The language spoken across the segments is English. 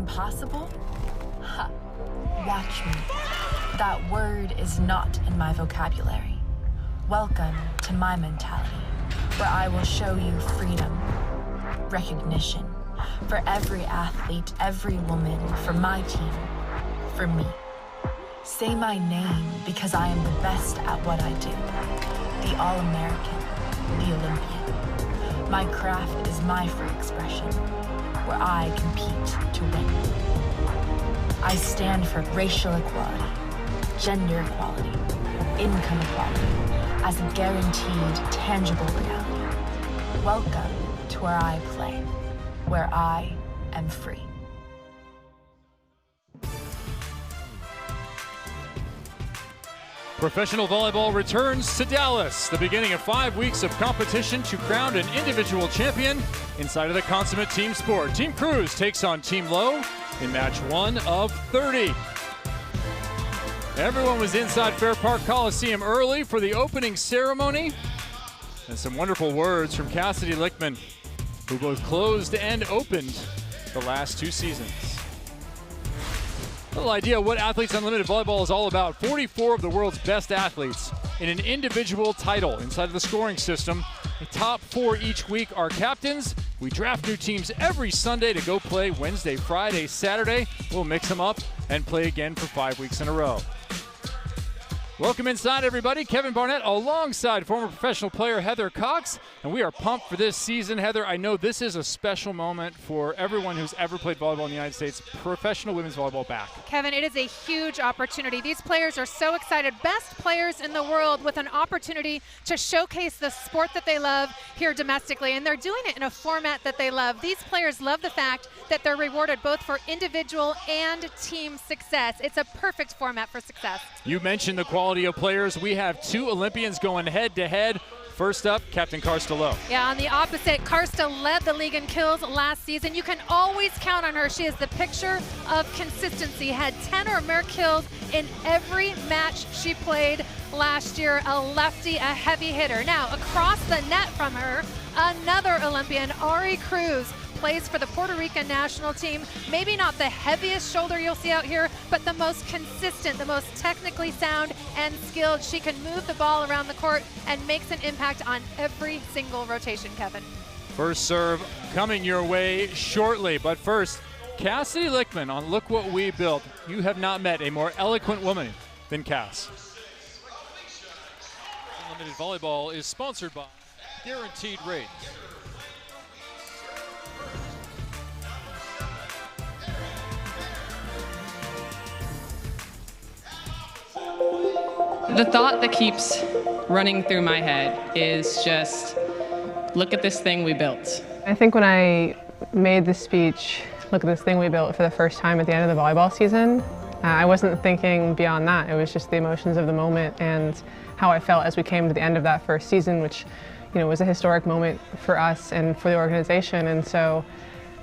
impossible? Ha, watch me. That word is not in my vocabulary. Welcome to my mentality, where I will show you freedom, recognition, for every athlete, every woman, for my team, for me. Say my name because I am the best at what I do. The All-American, the Olympian. My craft is my free expression, where I compete to win. I stand for racial equality, gender equality, income equality, as a guaranteed, tangible reality. Welcome to where I play, where I am free. Professional volleyball returns to Dallas, the beginning of 5 weeks of competition to crown an individual champion inside of the consummate team sport. Team Cruz takes on Team Lowe in match 1 of 30. Everyone was inside Fair Park Coliseum early for the opening ceremony, and some wonderful words from Cassidy Lichtman, who both closed and opened the last 2 seasons. A little idea what Athletes Unlimited Volleyball is all about. 44 of the world's best athletes in an individual title inside of the scoring system. The top 4 each week are captains. We draft new teams every Sunday to go play Wednesday, Friday, Saturday. We'll mix them up and play again for 5 weeks in a row. Welcome inside, everybody. Kevin Barnett alongside former professional player Heather Cox, and we are pumped for this season. Heather, I know this is a special moment for everyone who's ever played volleyball in the United States, professional women's volleyball back. Kevin, it is a huge opportunity. These players are so excited. Best players in the world with an opportunity to showcase the sport that they love here domestically, and they're doing it in a format that they love. These players love the fact that they're rewarded both for individual and team success. It's a perfect format for success. You mentioned the quality of players. We have 2 Olympians going head-to-head. First up, Captain Karsta Lowe. Yeah, on the opposite, Karsta led the league in kills last season. You can always count on her. She is the picture of consistency. Had 10 or more kills in every match she played last year. A lefty, a heavy hitter. Now, across the net from her, another Olympian, AU Cruz, plays for the Puerto Rican national team. Maybe not the heaviest shoulder you'll see out here, but the most consistent, the most technically sound and skilled. She can move the ball around the court and makes an impact on every single rotation, Kevin. First serve coming your way shortly, but first, Cassidy Lichtman on Look What We Built. You have not met a more eloquent woman than Cass. Unlimited Volleyball is sponsored by Guaranteed Rate. The thought that keeps running through my head is just, look at this thing we built. I think when I made the speech, look at this thing we built, for the first time at the end of the volleyball season, I wasn't thinking beyond that. It was just the emotions of the moment and how I felt as we came to the end of that first season, which, you know, was a historic moment for us and for the organization. And so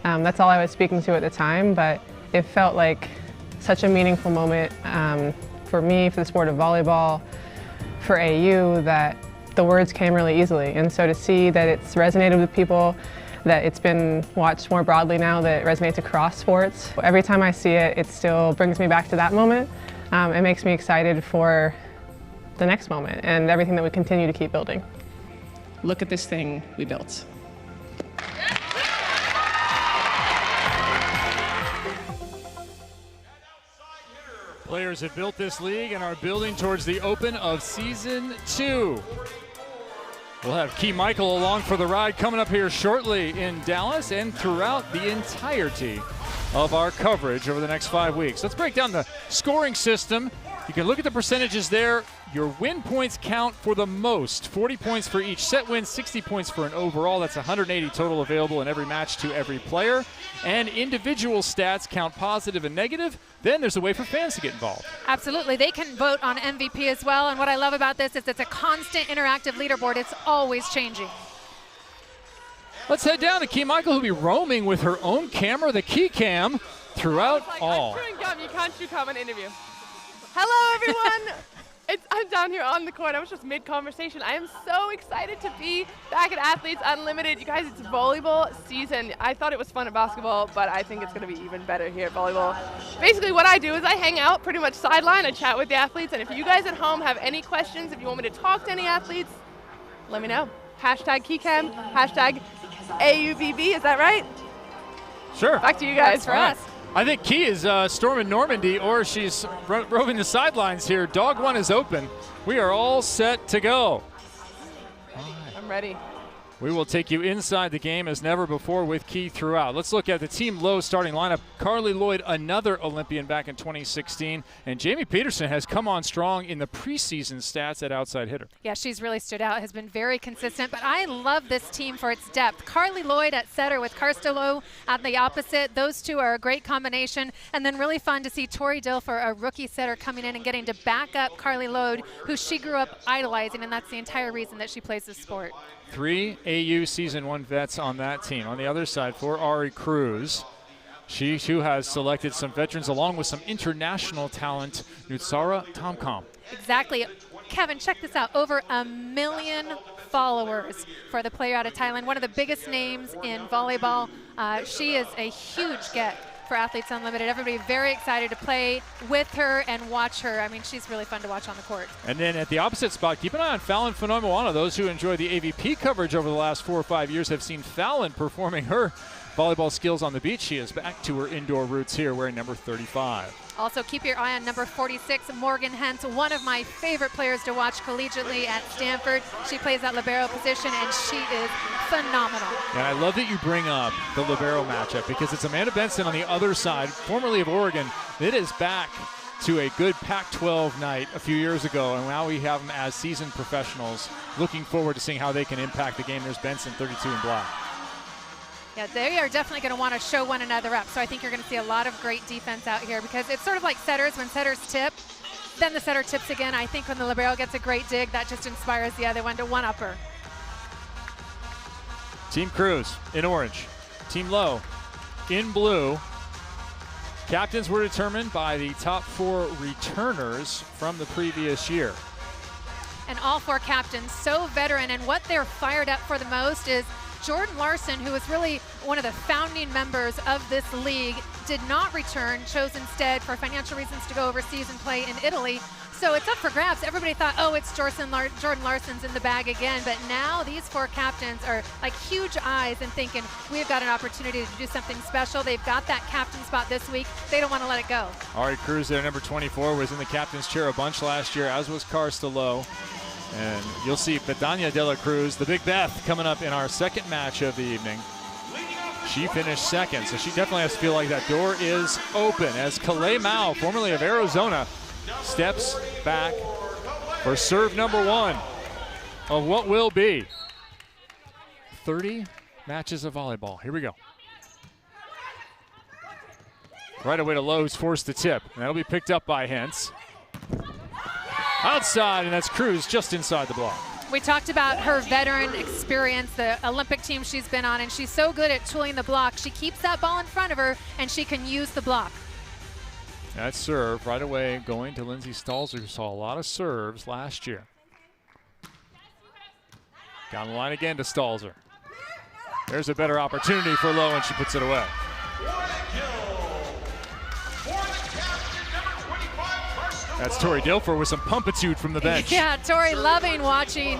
that's all I was speaking to at the time, but it felt like such a meaningful moment for me, for the sport of volleyball, for AU, that the words came really easily. And so to see that it's resonated with people, that it's been watched more broadly now, that it resonates across sports. Every time I see it, it still brings me back to that moment. It makes me excited for the next moment and everything that we continue to keep building. Look at this thing we built. Players have built this league and are building towards the open of season 2. We'll have Key Michael along for the ride coming up here shortly in Dallas and throughout the entirety of our coverage over the next 5 weeks. Let's break down the scoring system. You can look at the percentages there. Your win points count for the most. 40 points for each set win, 60 points for an overall. That's 180 total available in every match to every player. And individual stats count positive and negative. Then there's a way for fans to get involved. Absolutely. They can vote on MVP as well. And what I love about this is it's a constant interactive leaderboard. It's always changing. Let's head down to Key Michael, who'll be roaming with her own camera, the Key Cam, throughout all. I'm chewing gum. You can't chew gum in an interview. Hello, everyone. I'm down here on the court. I was just mid-conversation. I am so excited to be back at Athletes Unlimited. You guys, it's volleyball season. I thought it was fun at basketball, but I think it's going to be even better here at volleyball. Basically, what I do is I hang out pretty much sideline. I chat with the athletes, and if you guys at home have any questions, if you want me to talk to any athletes, let me know. Hashtag KeyCam, hashtag AUVB, is that right? Sure. Back to you guys. For us. I think Key is storming Normandy, or she's roving the sidelines here. Dog 1 is open. We are all set to go. I'm ready. We will take you inside the game as never before with Key throughout. Let's look at the Team Lowe starting lineup. Carly Lloyd, another Olympian back in 2016. And Jamie Peterson has come on strong in the preseason stats at outside hitter. Yeah, she's really stood out, has been very consistent. But I love this team for its depth. Carly Lloyd at setter with Karsta Lowe at the opposite. Those two are a great combination. And then really fun to see Tori Dilfer, a rookie setter, coming in and getting to back up Carly Lloyd, who she grew up idolizing. And that's the entire reason that she plays this sport. 3 AU Season 1 vets on that team. On the other side, for AU Cruz, she too has selected some veterans along with some international talent, Nutsara Tomcom. Exactly. Kevin, check this out. Over 1 million followers for the player out of Thailand. One of the biggest names in volleyball. She is a huge get for Athletes Unlimited. Everybody very excited to play with her and watch her. I mean, she's really fun to watch on the court. And then at the opposite spot, keep an eye on Fallon Fonoimoana. Those who enjoy the AVP coverage over the last 4 or 5 years have seen Fallon performing her volleyball skills on the beach. She is back to her indoor roots here, wearing number 35. Also, keep your eye on number 46, Morgan Hentz, one of my favorite players to watch collegiately at Stanford. She plays that libero position, and she is phenomenal. And I love that you bring up the libero matchup because it's Amanda Benson on the other side, formerly of Oregon. It is back to a good Pac-12 night a few years ago, and now we have them as seasoned professionals. Looking forward to seeing how they can impact the game. There's Benson, 32 in black. Yeah, they are definitely going to want to show one another up. So I think you're going to see a lot of great defense out here because it's sort of like setters. When setters tip, then the setter tips again. I think when the libero gets a great dig, that just inspires the other one to one-upper. Team Cruz in orange. Team Lowe in blue. Captains were determined by the top 4 returners from the previous year. And all 4 captains so veteran, and what they're fired up for the most is Jordan Larson, who was really one of the founding members of this league, did not return, chose instead for financial reasons to go overseas and play in Italy. So it's up for grabs. Everybody thought, oh, it's Jordan Larson's in the bag again. But now these 4 captains are like huge eyes and thinking, we've got an opportunity to do something special. They've got that captain spot this week. They don't want to let it go. AU Cruz there, number 24, was in the captain's chair a bunch last year, as was Karsta Lowe. And you'll see Betania de la Cruz, the Big Beth, coming up in our second match of the evening. She finished second, so she definitely has to feel like that door is open as Kalei Mao, formerly of Arizona, steps back for serve number 1 of what will be 30 matches of volleyball. Here we go. Right away to Lowe, who's forced to tip. And that'll be picked up by Hentz. Outside, and that's Cruz just inside the block. We talked about her veteran experience, the Olympic team she's been on, and she's so good at tooling the block. She keeps that ball in front of her, and she can use the block. That serve right away going to Lindsay Stalzer, who saw a lot of serves last year. Down the line again to Stalzer. There's a better opportunity for Lowe, and she puts it away. That's Tori Dilfer with some pumpitude from the bench. Yeah, Tori loving watching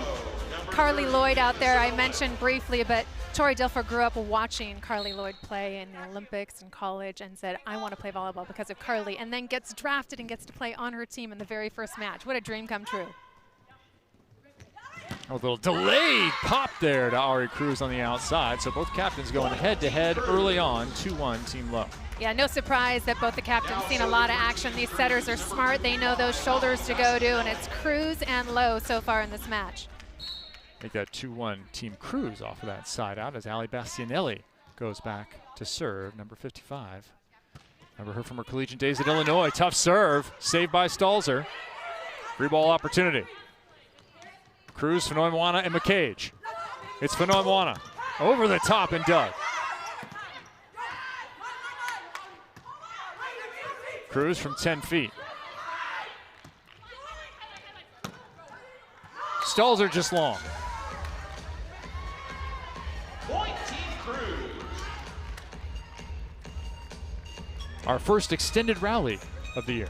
Carly Lloyd out there. I mentioned briefly, but Tori Dilfer grew up watching Carly Lloyd play in the Olympics and college and said, I want to play volleyball because of Carly, and then gets drafted and gets to play on her team in the very first match. What a dream come true. A little delayed pop there to AU Cruz on the outside. So both captains going head-to-head early on, 2-1 Team Lowe. Yeah, no surprise that both the captains seen a lot of action. These setters are smart. They know those shoulders to go to, and it's Cruz and Lowe so far in this match. Make that 2-1 Team Cruz off of that side out as Ali Bastianelli goes back to serve, number 55. Remember her from her collegiate days at Illinois. Tough serve, saved by Stalzer. Free ball opportunity. Cruz, Fonoimoana, and McCage. It's Fonoimoana over the top and dug. Cruz from 10 feet. Stalls are just long. Point Team Cruz. Our first extended rally of the year.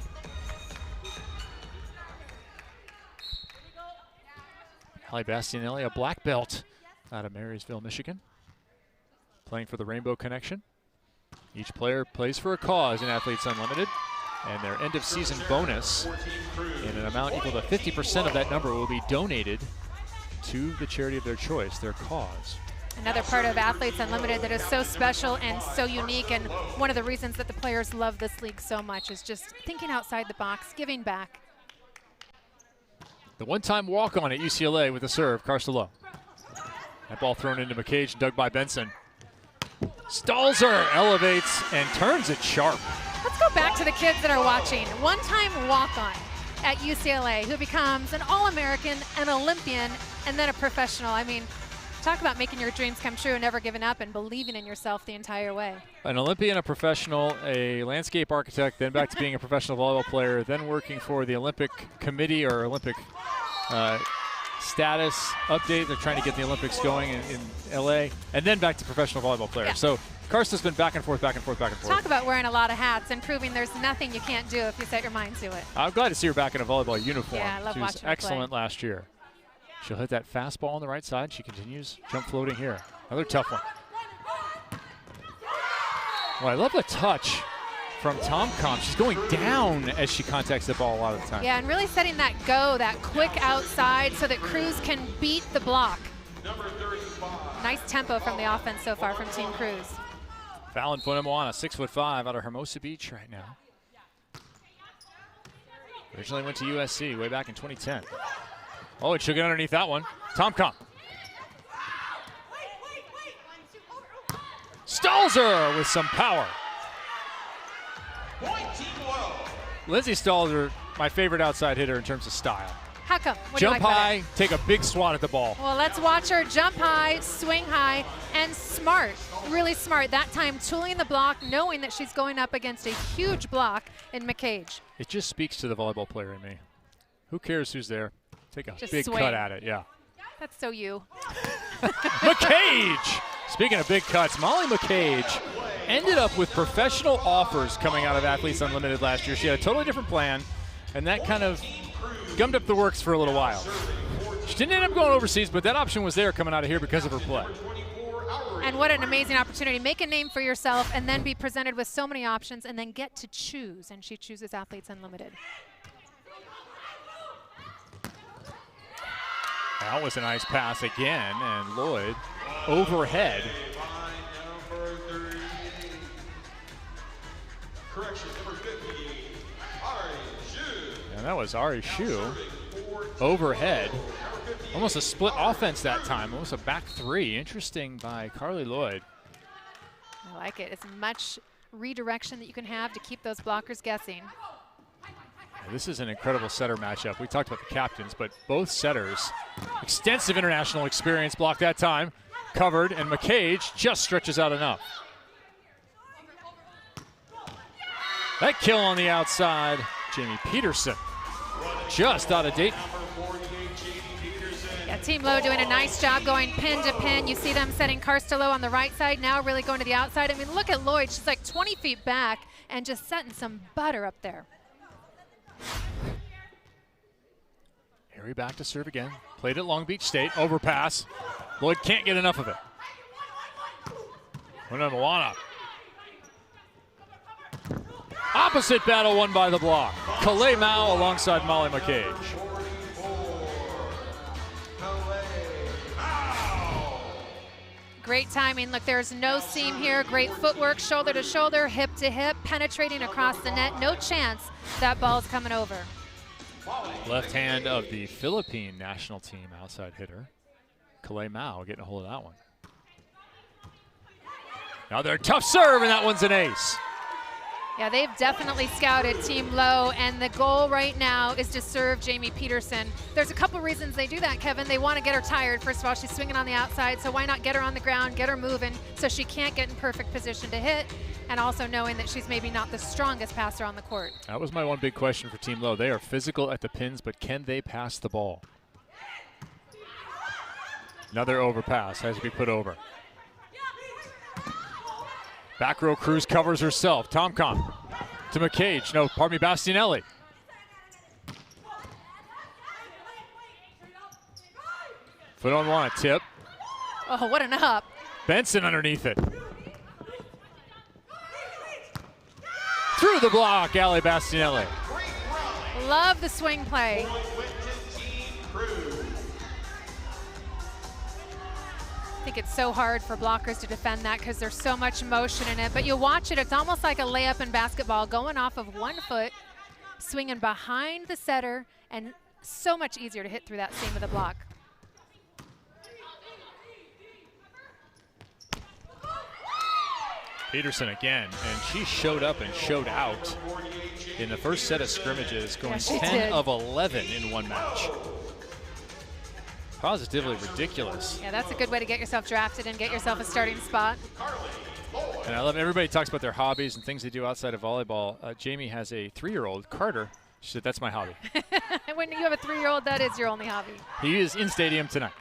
Hallie Bastianelli, a black belt out of Marysville, Michigan, playing for the Rainbow Connection. Each player plays for a cause in Athletes Unlimited, and their end of season bonus in an amount equal to 50% of that number will be donated to the charity of their choice, their cause. Another part of Athletes Unlimited that is so special and so unique, and one of the reasons that the players love this league so much is just thinking outside the box, giving back. The one-time walk-on at UCLA with the serve, Karsta Lowe. That ball thrown into McCage and dug by Benson. Stalzer elevates and turns it sharp. Let's go back to the kids that are watching. One-time walk-on at UCLA who becomes an All-American, an Olympian, and then a professional. I mean, talk about making your dreams come true and never giving up and believing in yourself the entire way. An Olympian, a professional, a landscape architect, then back to being a professional volleyball player, then working for the Olympic Committee or Olympic status update. They're trying to get the Olympics going in LA, and then back to professional volleyball player. Yeah. So Karsta's been back and forth, back and forth, back and forth. Talk about wearing a lot of hats and proving there's nothing you can't do if you set your mind to it. I'm glad to see her back in a volleyball uniform. Yeah, I love she was watching her excellent play. last year. She'll hit that fastball on the right side. She continues jump floating here. Another tough one. Well, I love the touch from Tom. She's going down as she contacts the ball a lot of the time. Yeah, and really setting that go, that quick outside so that Cruz can beat the block. Nice tempo from the offense so far from Team Cruz. Fallon Funemoana, 6'5", out of Hermosa Beach right now. Originally went to USC way back in 2010. Oh, and she'll get underneath that one. Tom. Stalzer with some power. Point Team Lowe. Lindsay Stalzer, my favorite outside hitter in terms of style. How come? What do you Jump like about high, it? take a big swat at the ball. Well, let's watch her jump high, swing high, and smart, really smart. That time tooling the block, knowing that she's going up against a huge block in McCage. It just speaks to the volleyball player in me. Who cares who's there? Take a Just big swing. cut at it, yeah. That's so you. McCage! Speaking of big cuts, Molly McCage ended up with professional offers coming out of Athletes Unlimited last year. She had a totally different plan, and that kind of gummed up the works for a little while. She didn't end up going overseas, but that option was there coming out of here because of her play. And what an amazing opportunity. Make a name for yourself and then be presented with so many options and then get to choose. And she chooses Athletes Unlimited. That was a nice pass again, and Lloyd overhead. And that was Ari Shu overhead. Almost a split offense that time, almost a back three. Interesting by Carly Lloyd. I like it. As much redirection that you can have to keep those blockers guessing. This is an incredible setter matchup. We talked about the captains, but both setters, extensive international experience, blocked that time, covered, and McCage just stretches out enough. That kill on the outside, Jamie Peterson, just out of date. Yeah, Team Lowe doing a nice job going pin to pin. You see them setting Karsta Lowe on the right side, now really going to the outside. I mean, look at Lloyd. She's like 20 feet back and just setting some butter up there. Harry back to serve again. Played at Long Beach State. Overpass. Lloyd can't get enough of it. Moana. Opposite battle won by the block. Kalei Mao alongside Molly McCage. Great timing. Look, there's no seam here. Great footwork, shoulder to shoulder, hip to hip, penetrating across the net. No chance that ball's coming over. Left hand of the Philippine national team outside hitter. Kalei Mao getting a hold of that one. Now they're tough serve, and that one's an ace. Yeah, they've definitely scouted Team Lowe, and the goal right now is to serve Jamie Peterson. There's a couple reasons they do that, Kevin. They want to get her tired. First of all, she's swinging on the outside, so why not get her on the ground, get her moving so she can't get in perfect position to hit, and also knowing that she's maybe not the strongest passer on the court. That was my one big question for Team Lowe. They are physical at the pins, but can they pass the ball? Another overpass has to be put over. Back row Cruz covers herself. Tomcom to McCage. No, pardon me, Bastianelli. Foot on one, tip. Oh, what an up. Benson underneath it. Through the block, Allie Bastianelli. Love the swing play. I think it's so hard for blockers to defend that because there's so much motion in it. But you watch it, it's almost like a layup in basketball, going off of 1 foot, swinging behind the setter, and so much easier to hit through that seam of the block. Peterson again, and she showed up and showed out in the first set of scrimmages, going 10 of 11 in one match. Positively ridiculous. Yeah, that's a good way to get yourself drafted and get yourself a starting spot. And I love everybody talks about their hobbies and things they do outside of volleyball. Jamie has a 3-year-old, Carter. She said, that's my hobby. When you have a 3-year-old, that is your only hobby. He is in stadium tonight.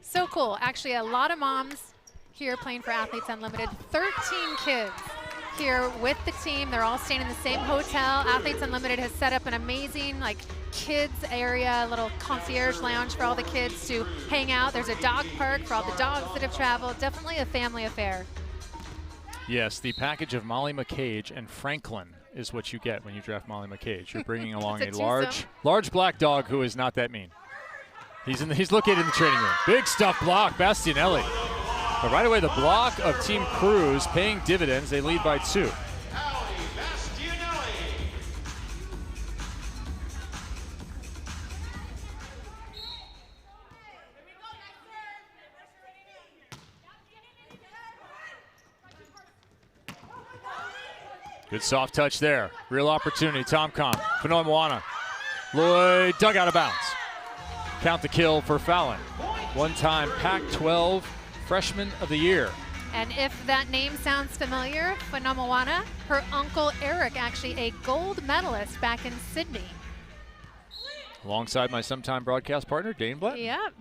So cool. Actually, a lot of moms here playing for Athletes Unlimited. 13 kids here with the team. They're all staying in the same hotel. Athletes Unlimited has set up an amazing kids area, a little concierge lounge for all the kids to hang out. There's a dog park for all the dogs that have traveled. Definitely a family affair. Yes, the package of Molly McCage and Franklin is what you get when you draft Molly McCage. You're bringing along a large black dog who is not that mean. He's located in the training room. Big stuff block, Bastianelli. But right away, the block of Team Cruz paying dividends. They lead by 2. Good soft touch there. Real opportunity. Tomcom. Fanoa Moana. Lloyd dug out of bounds. Count the kill for Fallon. One-time Pac-12 Freshman of the Year. And if that name sounds familiar, Fanoa Moana, her uncle Eric, actually a gold medalist back in Sydney. Alongside my sometime broadcast partner, Dane Blatt. Yep.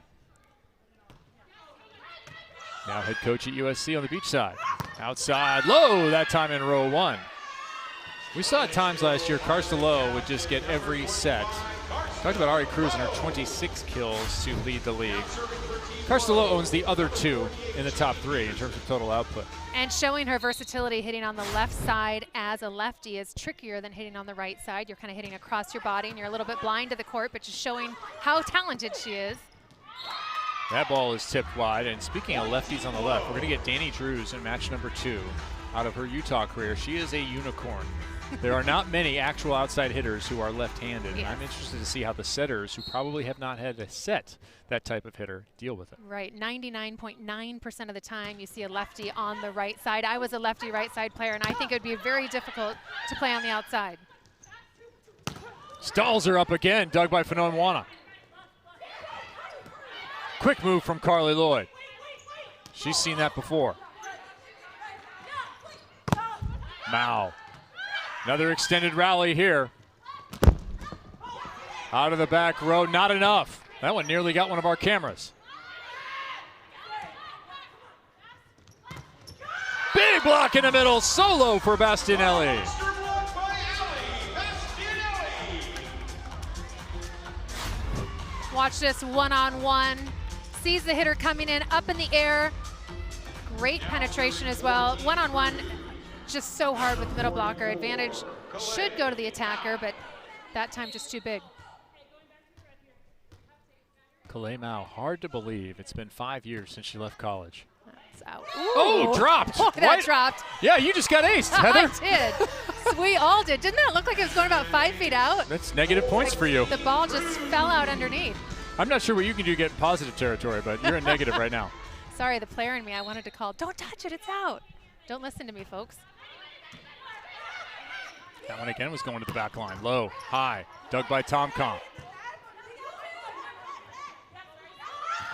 Now head coach at USC on the beach side. Outside, Lowe, that time in row 1. We saw at times last year, Karsta Lowe would just get every set. Talked about Ari Cruz and her 26 kills to lead the league. Karsta Lowe owns the other 2 in the top 3 in terms of total output. And showing her versatility, hitting on the left side as a lefty is trickier than hitting on the right side. You're kind of hitting across your body and you're a little bit blind to the court, but just showing how talented she is. That ball is tipped wide, and speaking of lefties on the left, we're going to get Danny Drews in match number 2 out of her Utah career. She is a unicorn. There are not many actual outside hitters who are left-handed, and I'm interested to see how the setters, who probably have not had to set that type of hitter, deal with it. Right, 99.9% of the time you see a lefty on the right side. I was a lefty right side player, and I think it would be very difficult to play on the outside. Stalls her up again, dug by Fanoa Moana. Quick move from Carly Lloyd. She's seen that before. Mao. Another extended rally here. Out of the back row, not enough. That one nearly got one of our cameras. Big block in the middle, solo for Bastianelli. Watch this one-on-one. Sees the hitter coming in, up in the air. Great penetration as well. One-on-one, just so hard with middle blocker. Advantage should go to the attacker, but that time just too big. Kalei Mao, hard to believe. It's been 5 years since she left college. That's out. Oh, dropped. Oh, that dropped. Yeah, you just got aced, Heather. I did. We all did. Didn't that look like it was going about 5 feet out? That's negative points for you. The ball just fell out underneath. I'm not sure what you can do to get in positive territory, but you're in negative right now. Sorry, the player in me, I wanted to call, don't touch it, it's out. Don't listen to me, folks. That one again was going to the back line. Low, high, dug by Tomcom.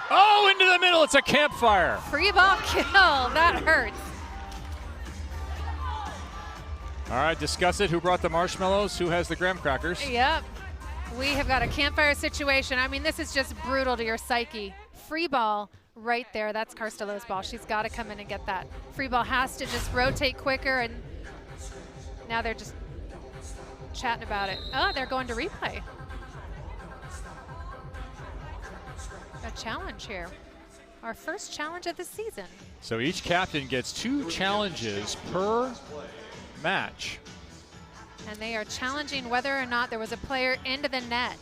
Oh, into the middle, it's a campfire. Free ball kill, that hurts. All right, discuss it. Who brought the marshmallows? Who has the graham crackers? Yep. We have got a campfire situation. I mean, this is just brutal to your psyche. free ball right there. That's Karsta Lowe's ball. She's got to come in and get that. Free ball has to just rotate quicker, and now they're just chatting about it. Oh, they're going to replay. A challenge here. Our first challenge of the season. So each captain gets 2 challenges per match. And they are challenging whether or not there was a player into the net.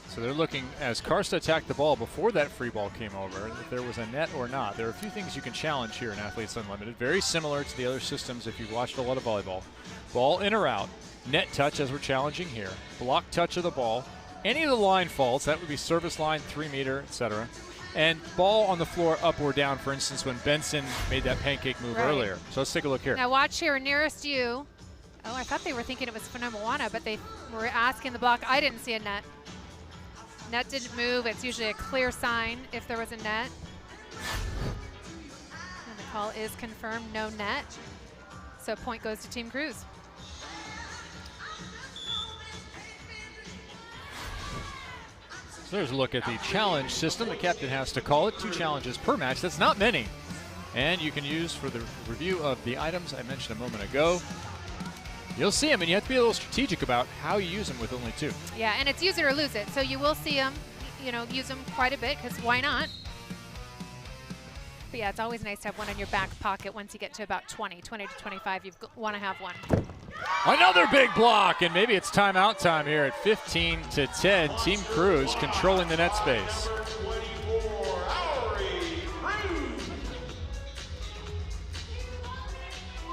So they're looking, as Karsta attacked the ball before that free ball came over, if there was a net or not. There are a few things you can challenge here in Athletes Unlimited, very similar to the other systems if you've watched a lot of volleyball. Ball in or out, net touch as we're challenging here, block touch of the ball, any of the line faults, that would be service line, 3 meter, etc. And ball on the floor up or down, for instance, when Benson made that pancake move earlier. So let's take a look here. Now watch here, nearest you. Oh, I thought they were thinking it was Moana, but they were asking the block. I didn't see a net. Net didn't move. It's usually a clear sign if there was a net. And the call is confirmed, no net. So point goes to Team Cruz. So there's a look at the challenge system. The captain has to call it 2 challenges per match. That's not many. And you can use for the review of the items I mentioned a moment ago. You'll see them, and you have to be a little strategic about how you use them with only 2. Yeah, and it's use it or lose it. So you will see them, use them quite a bit, because why not? But yeah, it's always nice to have one in your back pocket once you get to about 20 to 25. You want to have one. Another big block, and maybe it's timeout time here at 15-10. Team Cruz controlling the net space.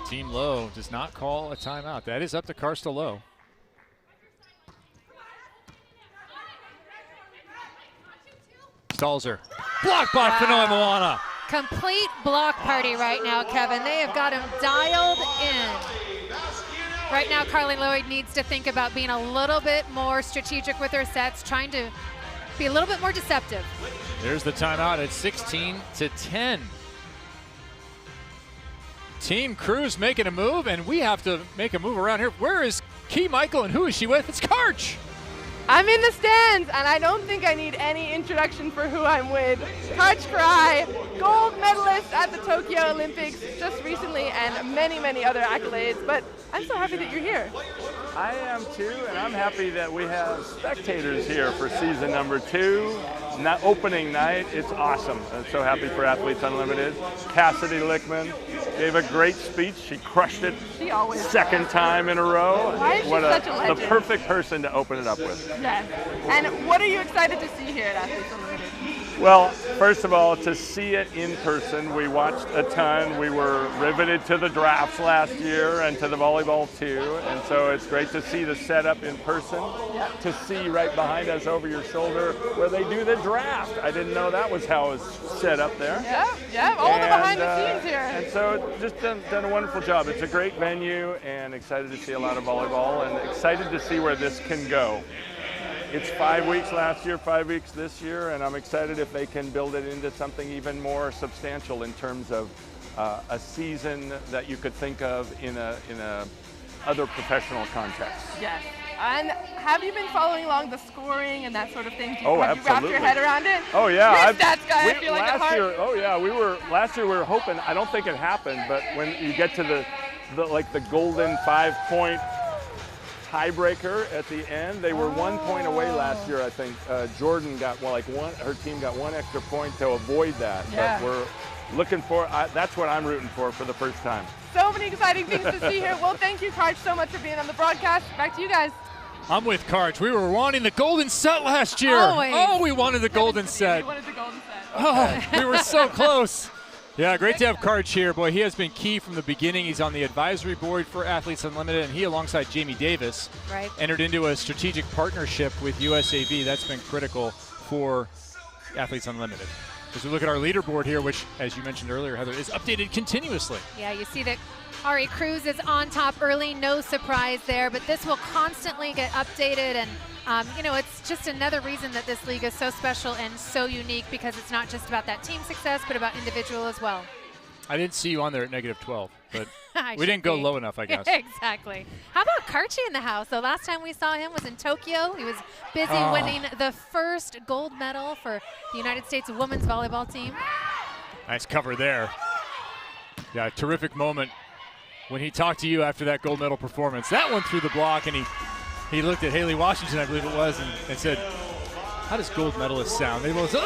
Team Lowe does not call a timeout. That is up to Karsta Lowe. Stalzer. Blocked by Fanoa Moana. Complete block party right now, Kevin. They have got him dialed in. Right now, Carly Lloyd needs to think about being a little bit more strategic with her sets, trying to be a little bit more deceptive. There's the timeout at 16-10. Team Cruz making a move, and we have to make a move around here. Where is Key Michael, and who is she with? It's Karch. I'm in the stands, and I don't think I need any introduction for who I'm with. Karch Karai, gold medalist at the Tokyo Olympics just recently, and many, many other accolades. But I'm so happy that you're here. I am too, and I'm happy that we have spectators here for season number 2. Opening night, it's awesome. I'm so happy for Athletes Unlimited. Cassidy Lickman gave a great speech. She crushed it. She always second time in a row. Why is she such a legend? The perfect person to open it up with. Yes. And what are you excited to see here at Athletes Unlimited? Well, first of all, to see it in person, we watched a ton. We were riveted to the drafts last year and to the volleyball too, and so it's great to see the setup in person, to see right behind us over your shoulder where they do the draft. I didn't know that was how it was set up there. Yeah, all the behind the scenes here. And so just done a wonderful job. It's a great venue, and excited to see a lot of volleyball, and excited to see where this can go. It's 5 weeks last year, 5 weeks this year, and I'm excited if they can build it into something even more substantial in terms of a season that you could think of in a other professional context. Yes. And have you been following along the scoring and that sort of thing? Oh, have absolutely. you wrapped your head around it? Oh yeah. You're a stats guy. I feel like at heart. Last year we were hoping. I don't think it happened, but when you get to the golden 5-point tiebreaker at the end, they were 1 point away last year. I think Jordan got her team got 1 extra point to avoid that. Yeah. But we're looking for. That's what I'm rooting for the first time. So many exciting things to see here. Well, thank you, Karch, so much for being on the broadcast. Back to you guys. I'm with Karch. We were wanting the golden set last year. Always. Oh, we wanted the golden set. We wanted the golden set. Oh, we were so close. Yeah, great to have Karch here. Boy, he has been key from the beginning. He's on the advisory board for Athletes Unlimited, and he, alongside Jamie Davis, entered into a strategic partnership with USAV. That's been critical for Athletes Unlimited. As we look at our leaderboard here, which, as you mentioned earlier, Heather, is updated continuously. Yeah, you see that Ari Cruz is on top early, no surprise there, but this will constantly get updated, and it's just another reason that this league is so special and so unique, because it's not just about that team success, but about individual as well. I didn't see you on there at -12, but I we didn't go low enough, I guess. Exactly. How about Karchi in the house? The last time we saw him was in Tokyo. He was busy winning the first gold medal for the United States women's volleyball team. Nice cover there. Yeah, terrific moment when he talked to you after that gold medal performance. That one through the block, and he looked at Haley Washington, I believe it was, and said, how does gold medalist sound? They both said,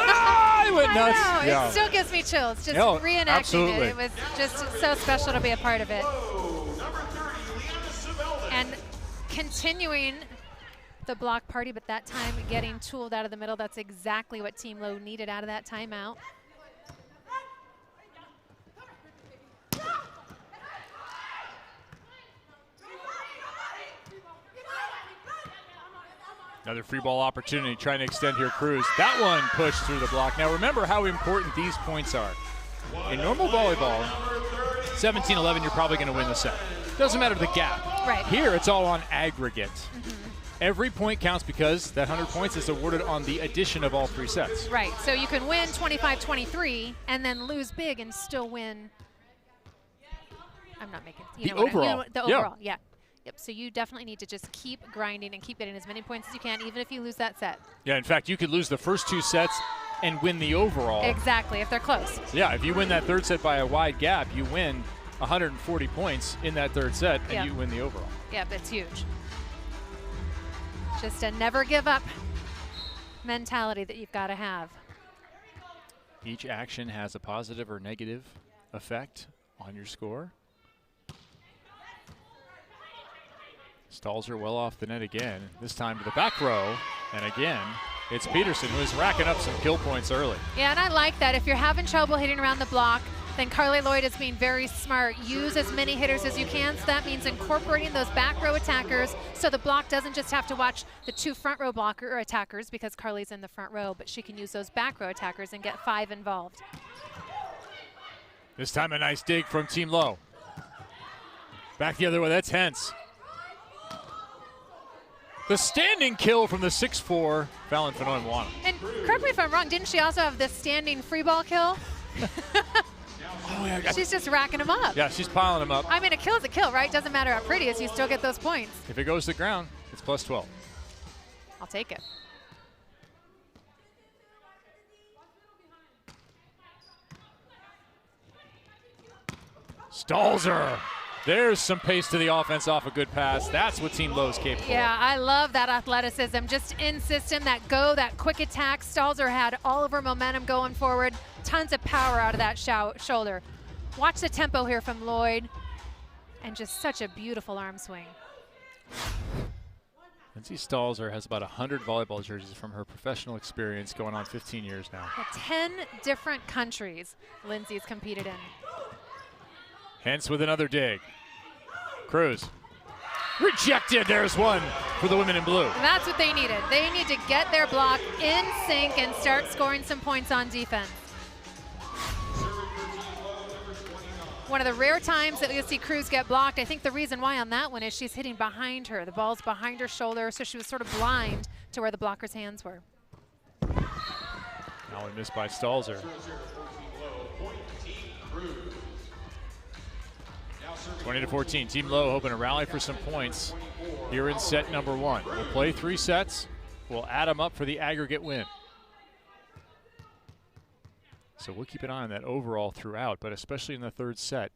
he went nuts. I know. Yeah. It still gives me chills just reenacting absolutely. it. It was just so special to be a part of it. And continuing the block party, but that time getting tooled out of the middle. That's exactly what Team Lowe needed out of that timeout. Another free ball opportunity, trying to extend here, Cruz. That one pushed through the block. Now remember how important these points are. In normal volleyball, 17-11, you're probably going to win the set. Doesn't matter the gap. Right. Here, it's all on aggregate. Every point counts because that 100 points is awarded on the addition of all 3 sets. Right, so you can win 25-23 and then lose big and still win. I'm not making, The overall. The overall, yeah. Yep, so you definitely need to just keep grinding and keep getting as many points as you can, even if you lose that set. Yeah, in fact, you could lose the first 2 sets and win the overall. Exactly, if they're close. Yeah, if you win that 3rd set by a wide gap, you win 140 points in that 3rd set, and you win the overall. Yep, it's huge. Just a never give up mentality that you've got to have. Each action has a positive or negative effect on your score. Stalzer well off the net again, this time to the back row, and again, it's Peterson who is racking up some kill points early. Yeah, and I like that. If you're having trouble hitting around the block, then Carly Lloyd is being very smart. Use as many hitters as you can, so that means incorporating those back row attackers so the block doesn't just have to watch the 2 front row blocker or attackers because Carly's in the front row, but she can use those back row attackers and get 5 involved. This time a nice dig from Team Lowe. Back the other way, that's Hentz. The standing kill from the 6'4", Fallon Fanoy-Moana. And correct me if I'm wrong, didn't she also have the standing free ball kill? Oh, yeah, she's just racking them up. Yeah, she's piling them up. I mean, a kill is a kill, right? Doesn't matter how pretty it is, you still get those points. If it goes to the ground, it's plus 12. I'll take it. Stalzer. There's some pace to the offense off a good pass. That's what Team Lowe's capable of. Yeah, I love that athleticism. Just in system, that go, that quick attack. Stalzer had all of her momentum going forward. Tons of power out of that shoulder. Watch the tempo here from Lloyd. And just such a beautiful arm swing. Lindsay Stalzer has about 100 volleyball jerseys from her professional experience going on 15 years now. 10 different countries Lindsay's competed in. Hentz with another dig. Cruz. Rejected. There's one for the women in blue. And that's what they needed. They need to get their block in sync and start scoring some points on defense. One of the rare times that you'll see Cruz get blocked. I think the reason why on that one is she's hitting behind her. The ball's behind her shoulder, so she was sort of blind to where the blocker's hands were. Now we missed by Stalzer. 20-14, Team Lowe hoping to rally for some points here in set number 1. We'll play 3 sets. We'll add them up for the aggregate win. So we'll keep an eye on that overall throughout, but especially in the 3rd set.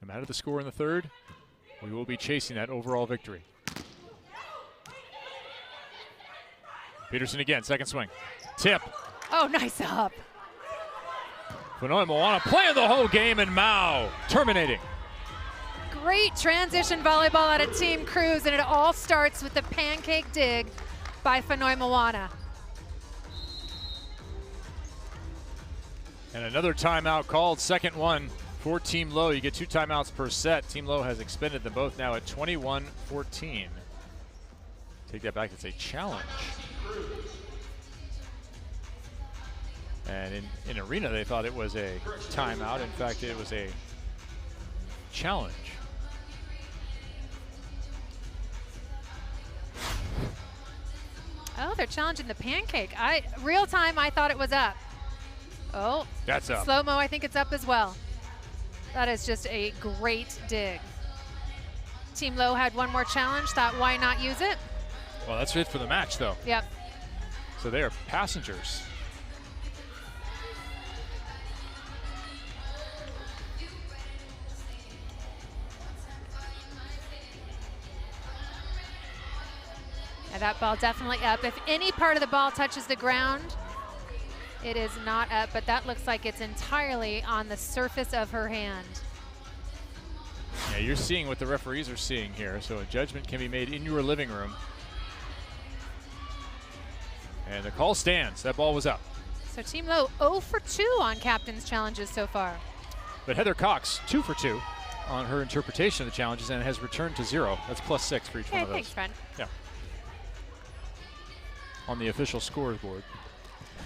No matter the score in the 3rd, we will be chasing that overall victory. Peterson again, second swing. Tip. Oh, nice up. Fanoy-Moana playing the whole game, and Mao terminating. Great transition volleyball out of Team Cruz, and it all starts with the pancake dig by Fanoy-Moana. And another timeout called, second one for Team Lowe. You get 2 timeouts per set. Team Lowe has expended them both now at 21-14. Take that back, it's a challenge. And in arena, they thought it was a timeout. In fact, it was a challenge. Oh, they're challenging the pancake. Real time, I thought it was up. Oh, that's up. Slow-mo, I think it's up as well. That is just a great dig. Team Lowe had one more challenge, thought why not use it? Well, that's it for the match, though. Yep. So they are passengers. Yeah, that ball definitely up. If any part of the ball touches the ground, it is not up, but that looks like it's entirely on the surface of her hand. Yeah, you're seeing what the referees are seeing here, so a judgment can be made in your living room. And the call stands. That ball was up. So Team Lowe 0 for 2 on captain's challenges so far. But Heather Cox 2 for 2 on her interpretation of the challenges and has returned to 0. That's +6 for each one of those. Thanks, friend. Yeah. On the official scoreboard.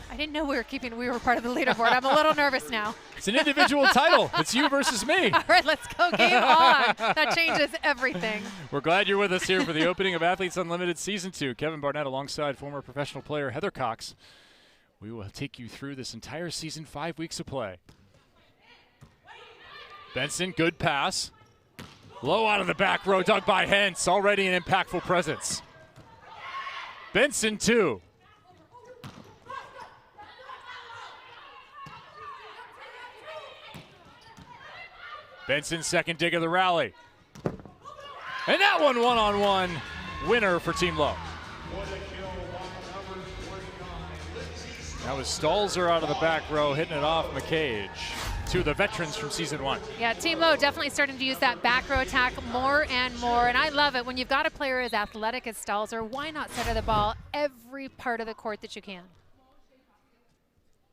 I didn't know we were part of the leaderboard. I'm a little nervous now. It's an individual title. It's you versus me. All right, let's go. Game on. That changes everything. We're glad you're with us here for the opening of Athletes Unlimited Season 2. Kevin Barnett alongside former professional player Heather Cox. We will take you through this entire season, 5 weeks of play. Benson, good pass. Low out of the back row, dug by Hentz. Already an impactful presence. Benson, 2. Benson's second dig of the rally. And that one-on-one winner for Team Lowe. That was Stalzer out of the back row, hitting it off McCage. Two of the veterans from season 1. Yeah, Team Lowe definitely starting to use that back row attack more and more, and I love it. When you've got a player as athletic as Stalzer, why not center the ball every part of the court that you can?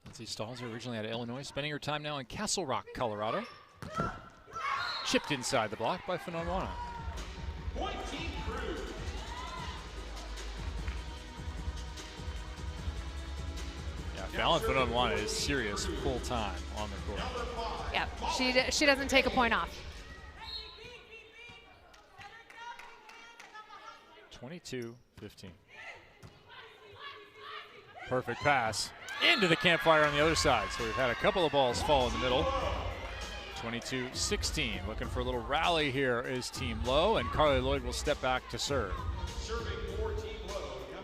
Let's see, Stalzer originally out of Illinois, spending her time now in Castle Rock, Colorado. Chipped inside the block by Fanonwana. Point Team Cruz. Yeah, Fallon Fanonwana is serious full-time on the court. Yeah, she doesn't take a point off. 22-15. Perfect pass into the campfire on the other side. So we've had a couple of balls fall in the middle. 22-16. Looking for a little rally here is Team Lowe, and Carly Lloyd will step back to serve.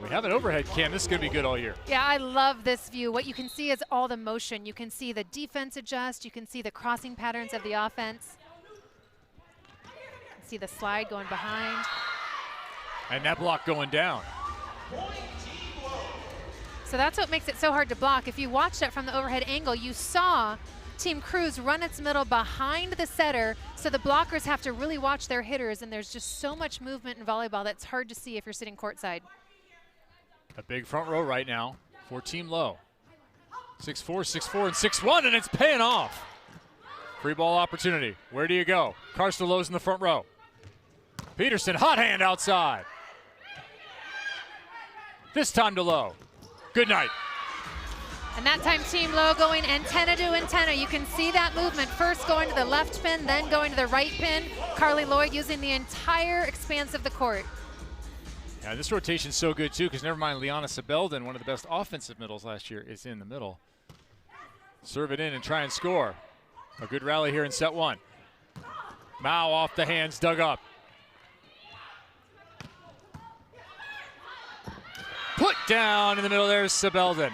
We have an overhead cam. This is going to be good all year. Yeah, I love this view. What you can see is all the motion. You can see the defense adjust. You can see the crossing patterns of the offense. You can see the slide going behind. And that block going down. So that's what makes it so hard to block. If you watched it from the overhead angle, you saw Team Cruz run its middle behind the setter, so the blockers have to really watch their hitters, and there's just so much movement in volleyball that's hard to see if you're sitting courtside. A big front row right now for Team Lowe. 6-4, 6-4, and 6-1, and it's paying off. Free ball opportunity. Where do you go? Karsta Lowe's in the front row. Peterson, hot hand outside. This time to Lowe. Good night. And that time Team Lowe going antenna to antenna. You can see that movement. First going to the left pin, then going to the right pin. Carly Lloyd using the entire expanse of the court. Yeah, this rotation's so good too, because never mind Liana Sebelden, one of the best offensive middles last year, is in the middle. Serve it in and try and score. A good rally here in set 1. Mao off the hands, dug up. Put down in the middle there is Sebelden.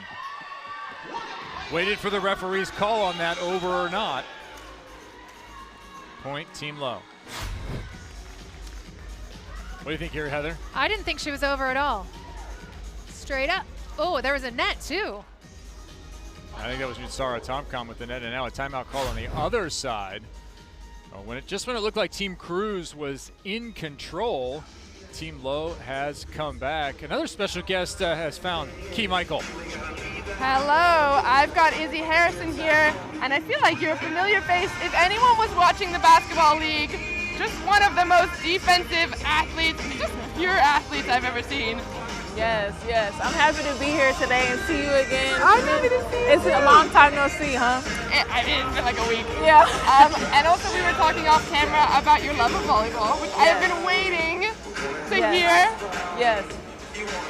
Waited for the referee's call on that, over or not. Point Team Lowe. What do you think here, Heather? I didn't think she was over at all. Straight up. Oh, there was a net too. I think that was Sarah Tomcom with the net, and now a timeout call on the other side. Oh, when it looked like Team Cruz was in control, Team Lowe has come back. Another special guest has found Key Michael. Hello, I've got Izzy Harrison here, and I feel like you're a familiar face. If anyone was watching the basketball league, just one of the most defensive athletes, just pure athletes I've ever seen. Yes, yes. I'm happy to be here today and see you again. I'm happy to see you. It's a long time no see, huh? I mean, it's been like a week. Yeah. And also we were talking off camera about your love of volleyball, which I have been waiting to hear. Yes.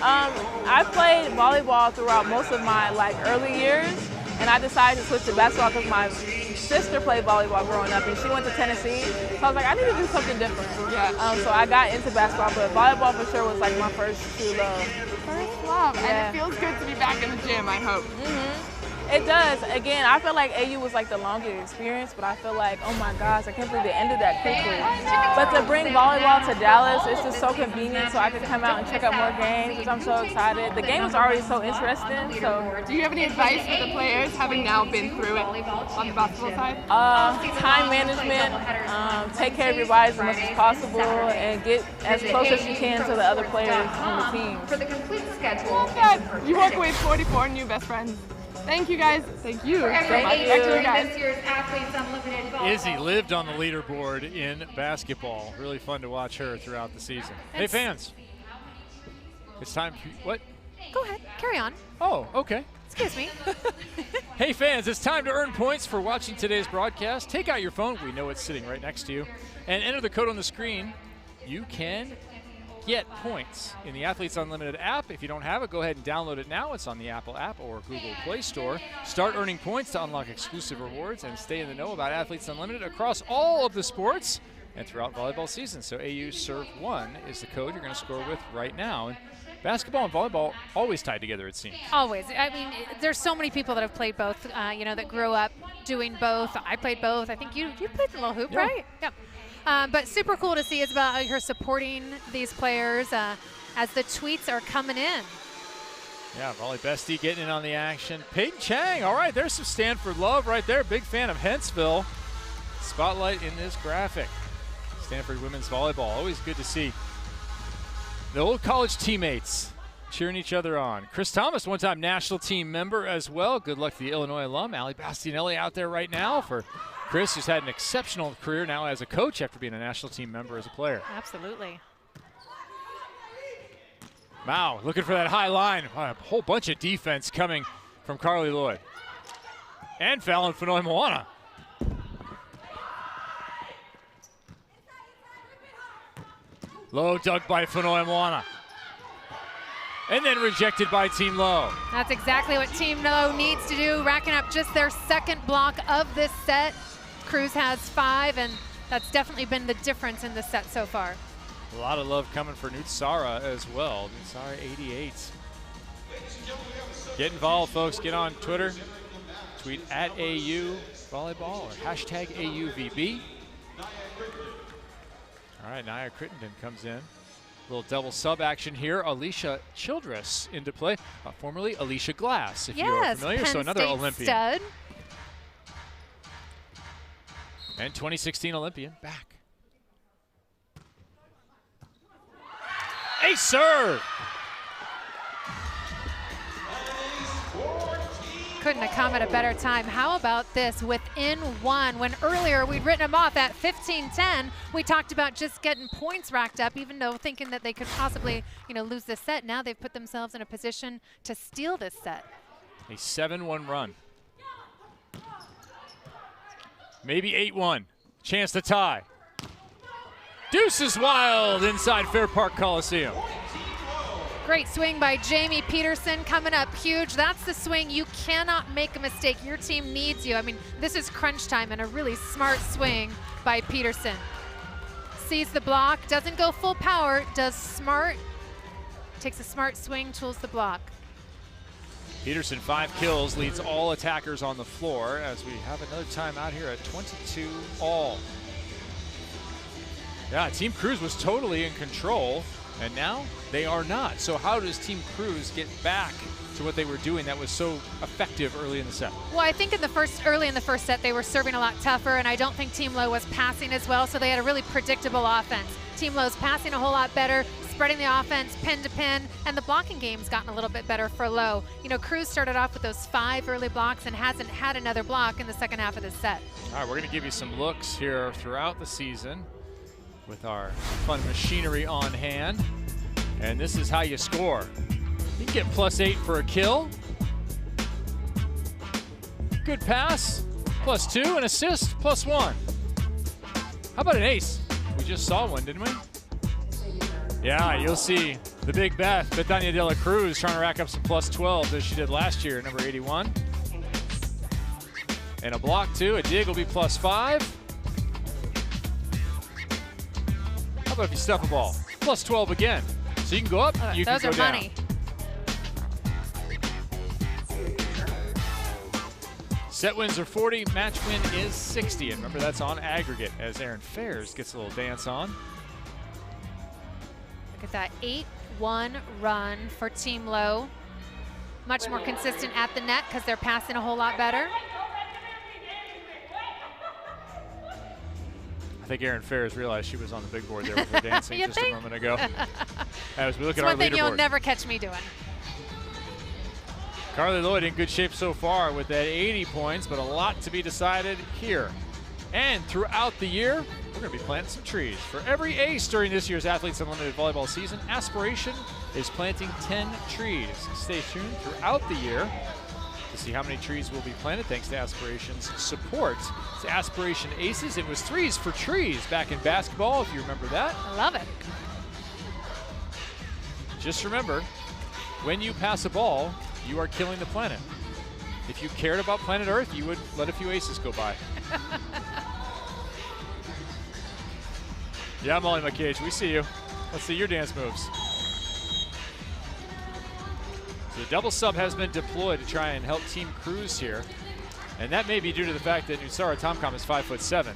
I played volleyball throughout most of my early years, and I decided to switch to basketball because my sister played volleyball growing up, and she went to Tennessee. So I was like, I need to do something different. Yeah. So I got into basketball, but volleyball for sure was like my first true love. First love, and it feels good to be back in the gym, I hope. It does. Again, I feel like AU was like the longest experience, but I feel like, oh my gosh, I can't believe they ended that quickly. But to bring volleyball to Dallas, it's just so convenient, so I could come out and check out more games, because I'm so excited. The game was already so interesting. So, do you have any advice for the players, having now been through it on the basketball side? Time management, take care of your body as much as possible, and get as close as you can to the other players on the team. For the complete schedule, you walk away with 44 new best friends. Thank you guys. Thank you. Thank you. This year's Athletes Unlimited Volleyball. Izzy lived on the leaderboard in basketball. Really fun to watch her throughout the season. Hey fans, it's time for, what? Go ahead, carry on. Oh, okay. Excuse me. Hey fans, it's time to earn points for watching today's broadcast. Take out your phone, we know it's sitting right next to you, and enter the code on the screen. You can get points in the Athletes Unlimited app. If you don't have it, go ahead and download it now. It's on the Apple app or Google Play Store. Start earning points to unlock exclusive rewards and stay in the know about Athletes Unlimited across all of the sports and throughout volleyball season. So AU Serve 1 is the code you're going to score with right now. And basketball and volleyball always tied together, it seems. Always. I mean, there's so many people that have played both, that grew up doing both. I played both. I think you played the little hoop, right? Yeah. But super cool to see Isabel her supporting these players as the tweets are coming in. Yeah, Volley Bestie getting in on the action. Peyton Chang, all right, there's some Stanford love right there. Big fan of Hentzville. Spotlight in this graphic. Stanford women's volleyball, always good to see the old college teammates cheering each other on. Chris Thomas, one-time national team member as well. Good luck to the Illinois alum. Ali Bastianelli out there right now for Chris, who's had an exceptional career now as a coach after being a national team member as a player. Absolutely. Wow, looking for that high line. A whole bunch of defense coming from Carly Lloyd. And Fallon Fenoy Moana. Low dug by Fenoy Moana. And then rejected by Team Lowe. That's exactly what Team Lowe needs to do, racking up just their second block of this set. Cruz has 5, and that's definitely been the difference in the set so far. A lot of love coming for Nutsara as well. Nutsara 88. Get involved, folks. Get on Twitter. Tweet at AU Volleyball or hashtag AUVB. All right, Nia Crittenden comes in. A little double sub action here. Alicia Childress into play. Formerly Alicia Glass, if you're familiar. Penn So another State Olympian. Stud. And 2016 Olympian back. Ace serve. Couldn't have come at a better time. How about this within 1? When earlier we'd written them off at 15-10, we talked about just getting points racked up, even though thinking that they could possibly, lose this set. Now they've put themselves in a position to steal this set. A 7-1 run. Maybe 8-1. Chance to tie. Deuce is wild inside Fair Park Coliseum. Great swing by Jamie Peterson coming up huge. That's the swing. You cannot make a mistake. Your team needs you. I mean, this is crunch time and a really smart swing by Peterson. Sees the block, doesn't go full power, does smart, takes a smart swing, tools the block. Peterson 5 kills, leads all attackers on the floor as we have another timeout here at 22 all. Yeah, Team Cruz was totally in control, and now they are not. So how does Team Cruz get back to what they were doing that was so effective early in the set? Well, I think early in the first set, they were serving a lot tougher, and I don't think Team Lowe was passing as well, so they had a really predictable offense. Team Lowe's passing a whole lot better, spreading the offense pin to pin, and the blocking game's gotten a little bit better for Lowe. Cruz started off with those 5 early blocks and hasn't had another block in the second half of the set. All right, we're going to give you some looks here throughout the season with our fun machinery on hand. And this is how you score. You can get +8 for a kill. Good pass, +2, an assist, +1. How about an ace? We just saw one, didn't we? Yeah, you'll see the big Betania de la Cruz trying to rack up some +12 as she did last year, number 81. And a block too. A dig will be +5. How about if you stuff a ball? +12 again. So you can go up, you can go down. Those are money. Set wins are 40, match win is 60. And remember, that's on aggregate as Aaron Fairs gets a little dance on. Look at that 8-1 run for Team Lowe. Much more consistent at the net because they're passing a whole lot better. I think Aaron Fairs realized she was on the big board there with her dancing just a moment ago. As we look at our leaderboard. One thing you'll never catch me doing. Carly Lloyd in good shape so far with that 80 points, but a lot to be decided here. And throughout the year, we're going to be planting some trees. For every ace during this year's Athletes Unlimited volleyball season, Aspiration is planting 10 trees. Stay tuned throughout the year to see how many trees will be planted thanks to Aspiration's support. It's Aspiration Aces. It was 3s for trees back in basketball, if you remember that. I love it. Just remember, when you pass a ball, you are killing the planet. If you cared about planet Earth, you would let a few aces go by. Yeah, Molly McCage, we see you. Let's see your dance moves. So the double sub has been deployed to try and help Team Cruz here. And that may be due to the fact that Nutsara Tomcom is 5'7".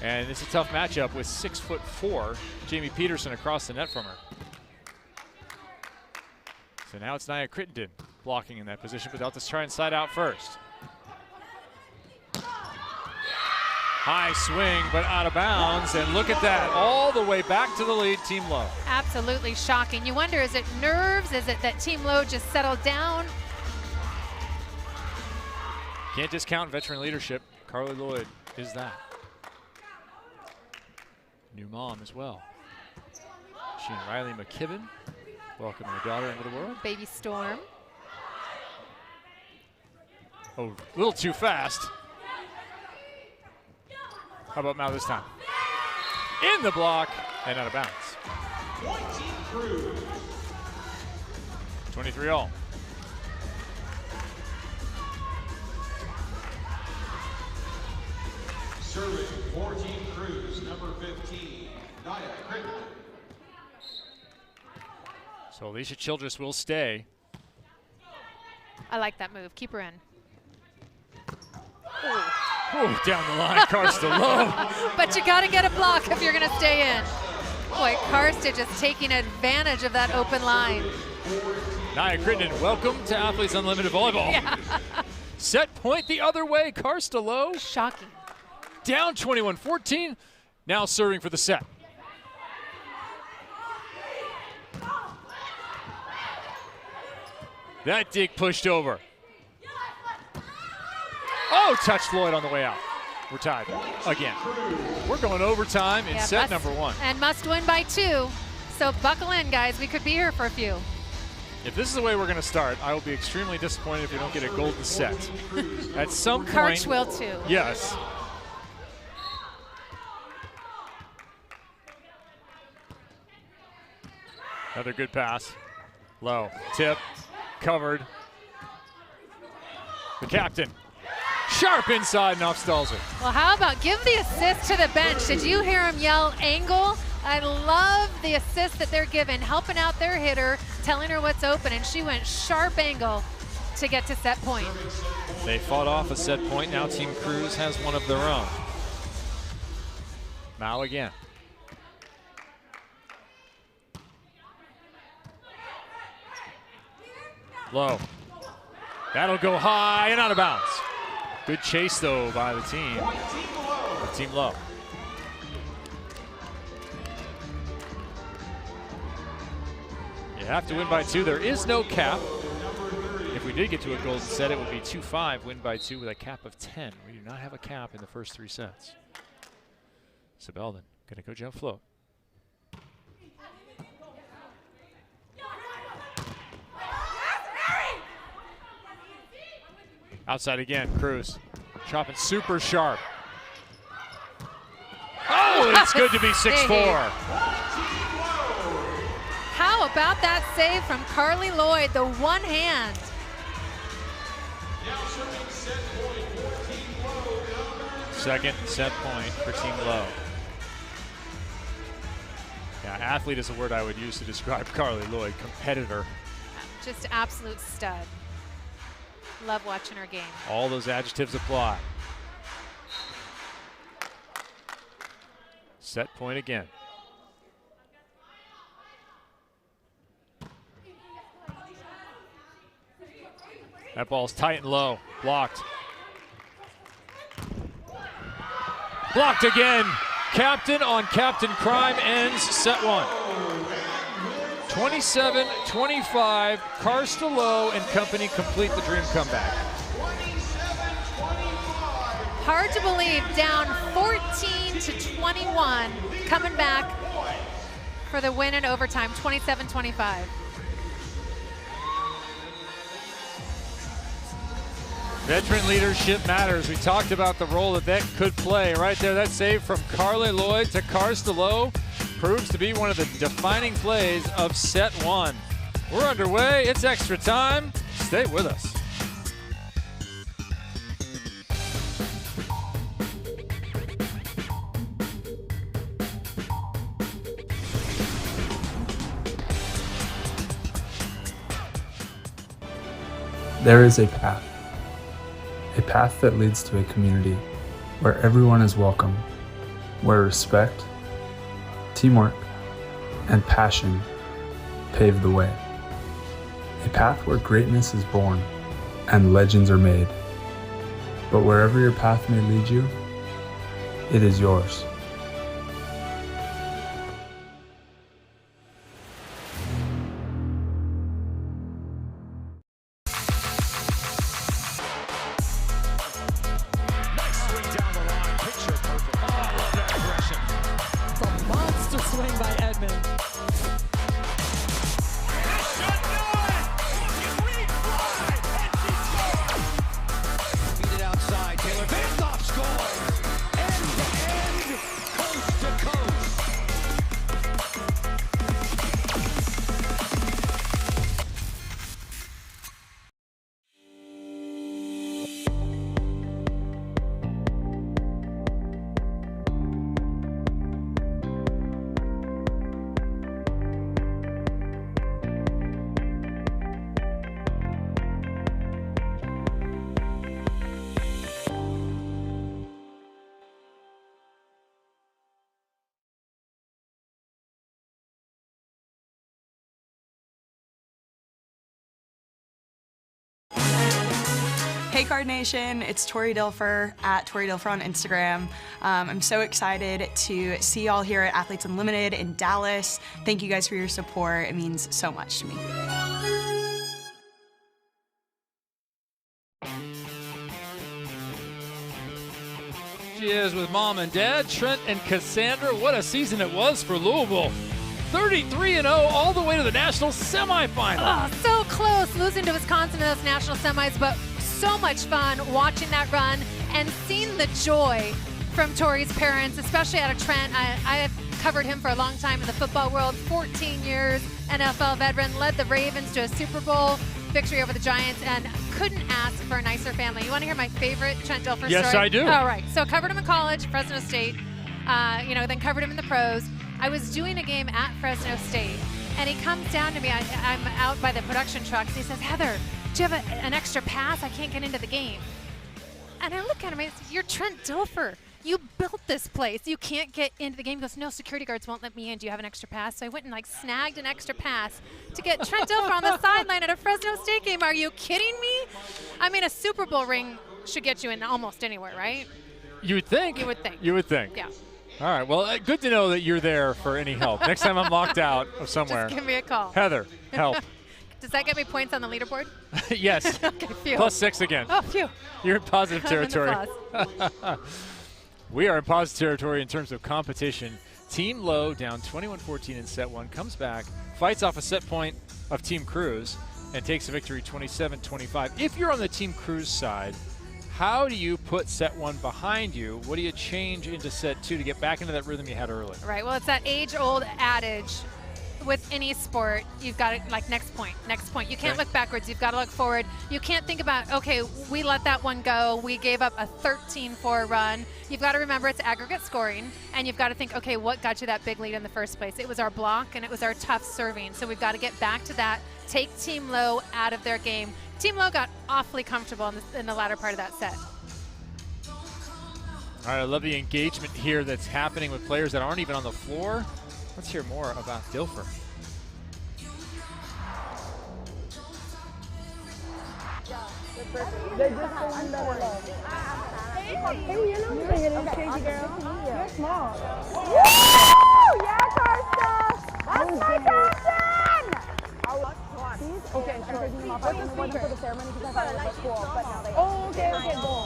And it's a tough matchup with 6'4" Jamie Peterson across the net from her. So now it's Nia Crittenden blocking in that position, but they'll just try and slide out first. High swing, but out of bounds, and look at that, all the way back to the lead, Team Lowe. Absolutely shocking. You wonder, is it nerves? Is it that Team Lowe just settled down? Can't discount veteran leadership. Carly Lloyd is that. New mom as well. She and Riley McKibben welcome their daughter into the world. Baby Storm. Oh, a little too fast. How about now this time? In the block and out of bounds. Point Team Cruz. 23 all. Serving for Team Cruz, number 15, Nia Crittenden. So Alicia Childress will stay. I like that move. Keep her in. Oh, down the line, Karsta Lowe. But you got to get a block if you're going to stay in. Boy, Karsta just taking advantage of that open line. Nia Crittenden, welcome to Athletes Unlimited Volleyball. Yeah. Set point the other way, Karsta Lowe. Shocking. Down 21-14, now serving for the set. That dig pushed over. Oh, touched Lloyd on the way out. We're tied again. We're going overtime in set number 1. And must win by 2. So buckle in, guys. We could be here for a few. If this is the way we're going to start, I will be extremely disappointed if we don't get a golden set. At some point. Karch will too. Yes. Another good pass. Low. Tip. Covered. The captain. Sharp inside and off stalls it. Well, how about give the assist to the bench? Did you hear him yell angle? I love the assist that they're giving, helping out their hitter, telling her what's open, and she went sharp angle to get to set point. They fought off a set point. Now Team Cruz has one of their own. Mao again. Low. That'll go high and out of bounds. Good chase, though, by the team. Team Lowe. You have to win by 2. There is no cap. If we did get to a golden set, it would be 2-5, win by 2 with a cap of 10. We do not have a cap in the first 3 sets. Sabelden gonna go jump float. Outside again, Cruz. Chopping super sharp. Oh, and it's good to be 6'4". How about that save from Carly Lloyd, the one hand? Now serving set point for Team Second set point for Team Lowe. Yeah, athlete is a word I would use to describe Carly Lloyd. Competitor. Just absolute stud. Love watching her game. All those adjectives apply. Set point again. That ball's tight and low. Blocked. Blocked again. Captain on captain crime ends set one. 27-25. Karsta Lowe and company complete the dream comeback. Hard to believe, down 14-21, coming back for the win in overtime, 27-25. Veteran leadership matters. We talked about the role that could play. Right there, that save from Carly Lloyd to Karsta Lowe proves to be one of the defining plays of set one. We're underway. It's extra time. Stay with us. There is a path that leads to a community where everyone is welcome, where respect, teamwork, and passion pave the way. A path where greatness is born and legends are made. But wherever your path may lead you, it is yours. Hey Card Nation, it's Tori Dilfer at Tori Dilfer on Instagram. I'm so excited to see y'all here at Athletes Unlimited in Dallas. Thank you guys for your support. It means so much to me. She is with mom and dad, Trent and Cassandra. What a season it was for Louisville. 33-0 all the way to the national semifinal. Oh, so close, losing to Wisconsin in those national semis, but so much fun watching that run and seeing the joy from Tori's parents, especially out of Trent. I have covered him for a long time in the football world, 14 years, NFL veteran, led the Ravens to a Super Bowl victory over the Giants, and couldn't ask for a nicer family. You want to hear my favorite Trent Dilfer story? Yes, I do. All right, so covered him in college, Fresno State, then covered him in the pros. I was doing a game at Fresno State, and he comes down to me. I'm out by the production trucks, and he says, "Heather, do you have an extra pass? I can't get into the game." And I look at him, and I say, "You're Trent Dilfer. You built this place. You can't get into the game." He goes, "No, security guards won't let me in. Do you have an extra pass?" So I went and snagged an extra pass to get Trent Dilfer on the sideline at a Fresno State game. Are you kidding me? I mean, a Super Bowl ring should get you in almost anywhere, right? You would think. You would think. You would think. Yeah. All right, well, good to know that you're there for any help. Next time I'm locked out of somewhere. Just give me a call. Heather, help. Does that get me points on the leaderboard? Yes. Okay, phew. +6 again. Oh, phew. You're in positive territory. I'm We are in positive territory in terms of competition. Team Lowe down 21-14 in set one, comes back, fights off a set point of Team Cruz, and takes a victory 27-25. If you're on the Team Cruz side, how do you put set one behind you? What do you change into set two to get back into that rhythm you had early? Right, well, it's that age-old adage. with any sport, you've got to, like, next point. You can't look backwards. You've got to look forward. You can't think about, okay, we let that one go. We gave up a 13-4 run. You've got to remember it's aggregate scoring, and you've got to think, okay, what got you that big lead in the first place? It was our block, and it was our tough serving. So we've got to get back to that, take Team Lowe out of their game. Team Lowe got awfully comfortable in the latter part of that set. All right, I love the engagement here that's happening with players that aren't even on the floor. Let's hear more about Dilfer. They're just showing better love. Hey, you know what I'm saying, girl. You're small. Woo! Yeah, Karsta! That's my captain! Okay, I'm taking them off. I wasn't for the ceremony because I thought it was cool, but now they are. Oh, okay, go.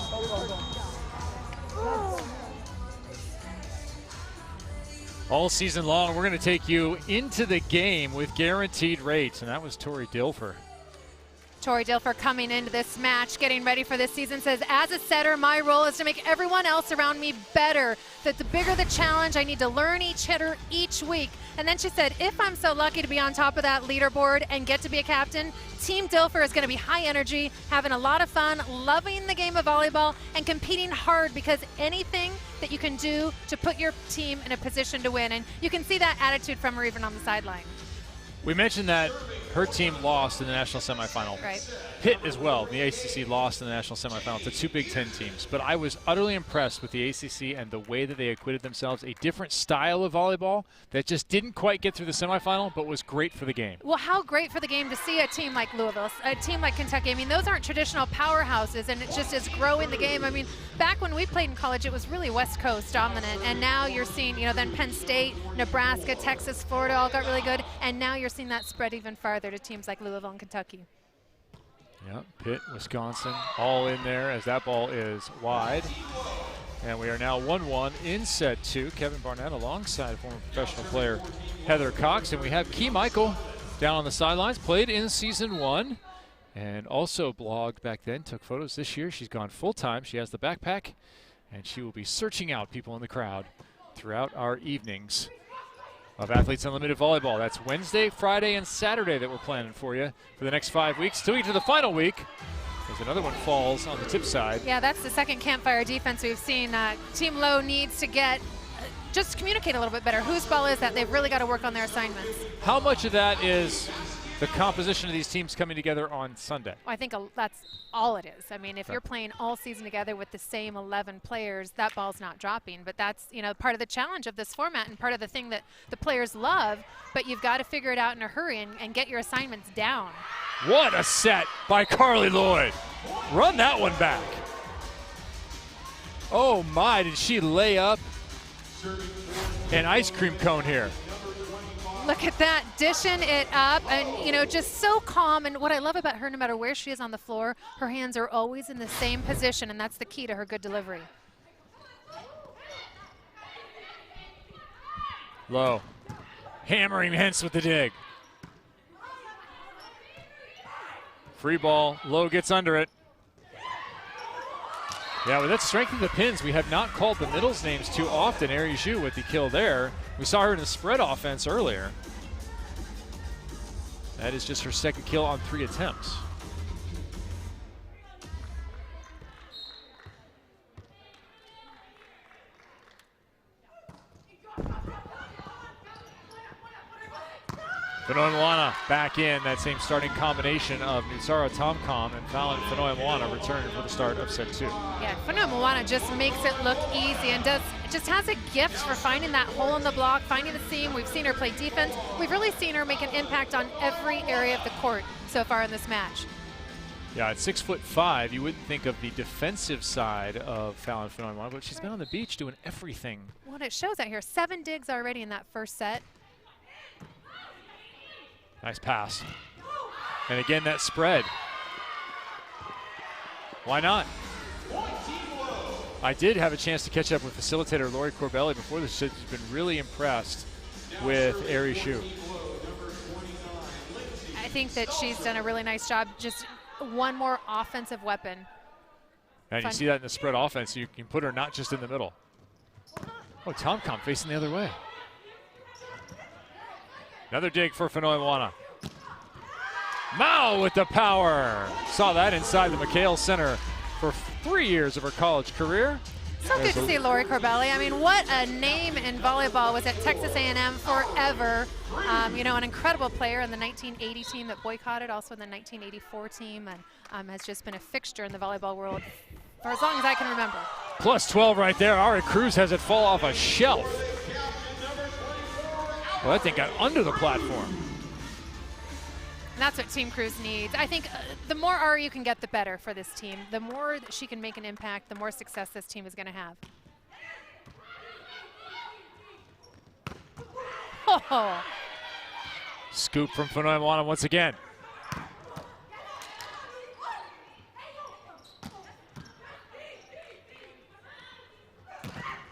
All season long, we're going to take you into the game with guaranteed rates, and that was Tori Dilfer. Tori Dilfer coming into this match, getting ready for this season, says, as a setter, my role is to make everyone else around me better. That the bigger the challenge, I need to learn each hitter each week. And then she said, if I'm so lucky to be on top of that leaderboard and get to be a captain, Team Dilfer is going to be high energy, having a lot of fun, loving the game of volleyball, and competing hard, because anything that you can do to put your team in a position to win. And you can see that attitude from her even on the sideline. We mentioned that her team lost in the national semifinal. Right. Pitt as well, the ACC lost in the national semifinal to two Big Ten teams. But I was utterly impressed with the ACC and the way that they acquitted themselves. A different style of volleyball that just didn't quite get through the semifinal, but was great for the game. Well, how great for the game to see a team like Louisville, a team like Kentucky. I mean, those aren't traditional powerhouses, and it just is growing the game. I mean, back when we played in college, it was really West Coast dominant, and now you're seeing, then Penn State, Nebraska, Texas, Florida all got really good, and now you're seeing that spread even farther to teams like Louisville and Kentucky. Yeah, Pitt, Wisconsin, all in there as that ball is wide. And we are now 1-1 in set two. Kevin Barnett alongside former professional player Heather Cox. And we have Key Michael down on the sidelines, played in season one and also blogged back then, took photos this year. She's gone full time. She has the backpack, and she will be searching out people in the crowd throughout our evenings of Athletes Unlimited Volleyball. That's Wednesday, Friday, and Saturday that we're planning for you for the next 5 weeks. Till we get to the final week, as another one falls on the tip side. Yeah, that's the second campfire defense we've seen. Team Lowe needs to just communicate a little bit better. Whose ball is that? They've really got to work on their assignments. How much of that is the composition of these teams coming together on Sunday? Well, I think that's all it is. I mean, if you're playing all season together with the same 11 players, that ball's not dropping. But that's, part of the challenge of this format and part of the thing that the players love. But you've got to figure it out in a hurry and get your assignments down. What a set by Carly Lloyd. Run that one back. Oh my, did she lay up an ice cream cone here? Look at that, dishing it up, and just so calm. And what I love about her, no matter where she is on the floor, her hands are always in the same position, and that's the key to her good delivery. Lowe, hammering Hence with the dig. Free ball, Lowe gets under it. Yeah, with that strength of the pins, we have not called the middles names too often. Ari Zhu with the kill there. We saw her in the spread offense earlier. That is just her second kill on 3 attempts. Fanoy-Moana back in that same starting combination of Nutsara Tomcom and Fallon Fanoy-Moana returning for the start of set 2. Yeah, Fanoy-Moana just makes it look easy and just has a gift for finding that hole in the block, finding the seam. We've seen her play defense. We've really seen her make an impact on every area of the court so far in this match. Yeah, at 6'5", you wouldn't think of the defensive side of Fallon Fanoy-Moana, but she's been on the beach doing everything. Well, it shows out here. 7 digs already in that first set. Nice pass. And again, that spread. Why not? I did have a chance to catch up with facilitator Lori Corbelli before this. She's been really impressed with Ari Zhu. I think that she's done a really nice job. Just one more offensive weapon. And you see that in the spread offense. You can put her not just in the middle. Oh, Tomcom facing the other way. Another dig for Fanoy-Moana. Mao with the power. Saw that inside the McHale Center for 3 years of her college career. So good to see Lori Corbelli. I mean, what a name in volleyball. Was at Texas A&M forever. You know, an incredible player in the 1980 team that boycotted, also in the 1984 team, and has just been a fixture in the volleyball world for as long as I can remember. Plus 12 right there. Ari Cruz has it fall off a shelf. Well, that thing got under the platform. And that's what Team Cruz needs. I think the more Ari you can get, the better for this team. The more that she can make an impact, the more success this team is going to have. Oh. Scoop from Fanoy-Moana once again.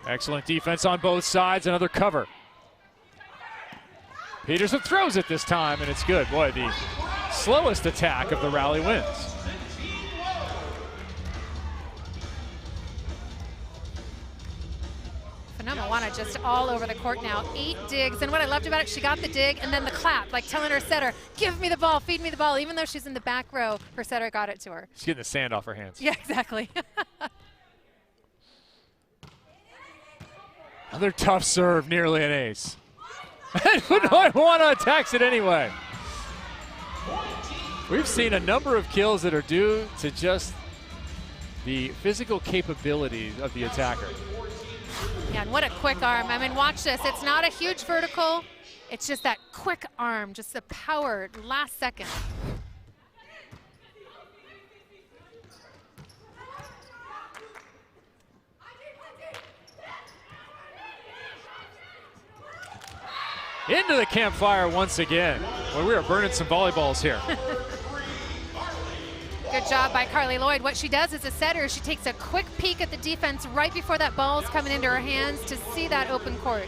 Excellent defense on both sides. Another cover. Peterson throws it this time, and it's good. Boy, the slowest attack of the rally wins. Fanoy-Moana just all over the court now. 8 digs, and what I loved about it, she got the dig and then the clap, like telling her setter, give me the ball, feed me the ball. Even though she's in the back row, her setter got it to her. She's getting the sand off her hands. Yeah, exactly. Another tough serve, nearly an ace. And Fanoy-Moana attacks it anyway. We've seen a number of kills that are due to just the physical capabilities of the attacker. Yeah, and what a quick arm. I mean, watch this. It's not a huge vertical. It's just that quick arm, just the power last second. Into the campfire once again. Well, we are burning some volleyballs here. Good job by Carly Lloyd. What she does as a setter, she takes a quick peek at the defense right before that ball is coming into her hands to see that open court.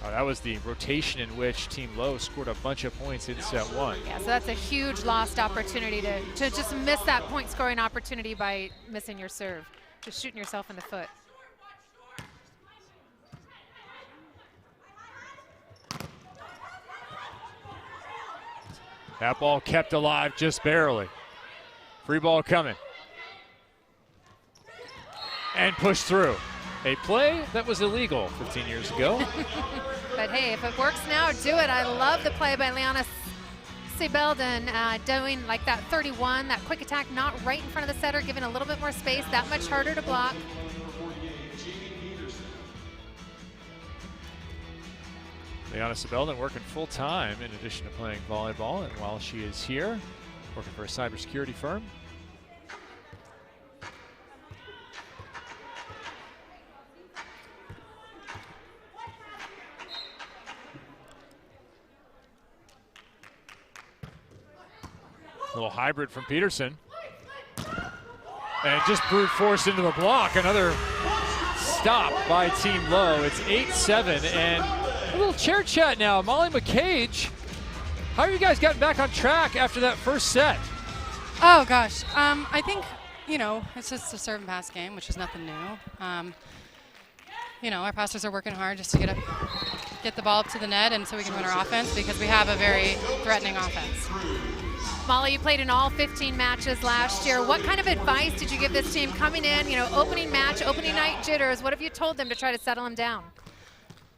Oh, that was the rotation in which Team Lowe scored a bunch of points in set 1. Yeah, so that's a huge lost opportunity to just miss that point scoring opportunity by missing your serve, just shooting yourself in the foot. That ball kept alive just barely. Free ball coming. And pushed through. A play that was illegal 15 years ago. But hey, if it works now, do it. I love the play by Liana Sebelden doing like that 31, that quick attack, not right in front of the setter, giving a little bit more space, that much harder to block. Liana Sebelden working full time in addition to playing volleyball, and while she is here, working for a cybersecurity firm. Little hybrid from Peterson. And just brute force into the block. Another stop by Team Lowe. It's 8-7 and a little chair chat now. Molly McCage, how have you guys gotten back on track after that first set? Oh gosh, I think, you know, it's just a serve and pass game, which is nothing new. You know, our passers are working hard just to get the ball up to the net and so we can win our offense because we have a very threatening offense. Molly, you played in all 15 matches last year. What kind of advice did you give this team coming in, you know, opening match, opening night jitters? What have you told them to try to settle them down?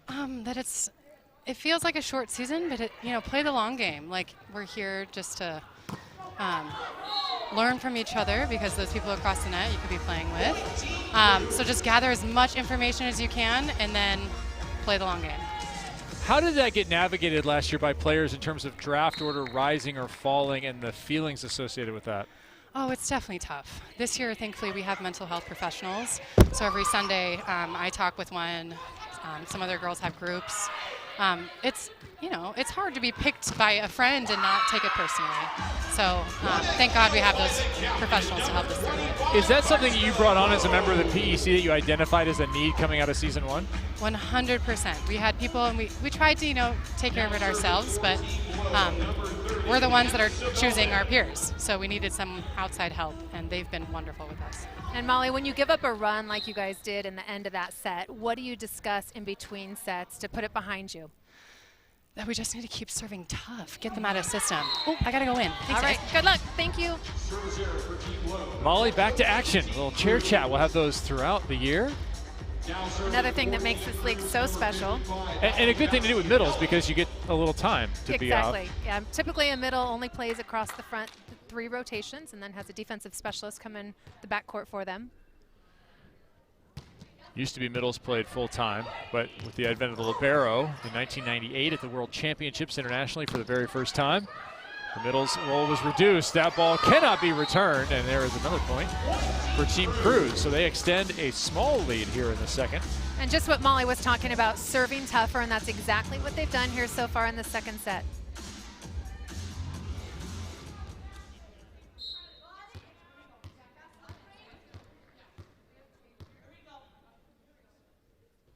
That it feels like a short season, but you know, play the long game. Like we're here just to learn from each other because those people across the net you could be playing with. So just gather as much information as you can and then play the long game. How did that get navigated last year by players in terms of draft order rising or falling and the feelings associated with that? Oh, it's definitely tough. This year, thankfully, we have mental health professionals. So every Sunday, I talk with one. Some other girls have groups. It's, you know, it's hard to be picked by a friend and not take it personally. So thank God we have those professionals to help us through. Is that something you brought on as a member of the PEC that you identified as a need coming out of season 1? 100%. We had people, and we tried to, you know, take care of it ourselves, but we're the ones that are choosing our peers. So we needed some outside help, and they've been wonderful with us. And Molly, when you give up a run like you guys did in the end of that set, what do you discuss in between sets to put it behind you? That we just need to keep serving tough, get them out of system. Oh, I gotta go in. Thanks, all right, guys. good luck. Thank you. Molly, back to action. A little chair chat. We'll have those throughout the year. Another thing that makes this league so special. And a good thing to do with middles because you get a little time to be out. Exactly. Yeah, typically a middle only plays across the front 3 rotations and then has a defensive specialist come in the backcourt for them. Used to be middles played full time, but with the advent of the libero in 1998 at the World Championships internationally for the very first time, the middles role was reduced. That ball cannot be returned, and there is another point for Team Cruz. So they extend a small lead here in the second. And just what Molly was talking about, serving tougher, and that's exactly what they've done here so far in the second set.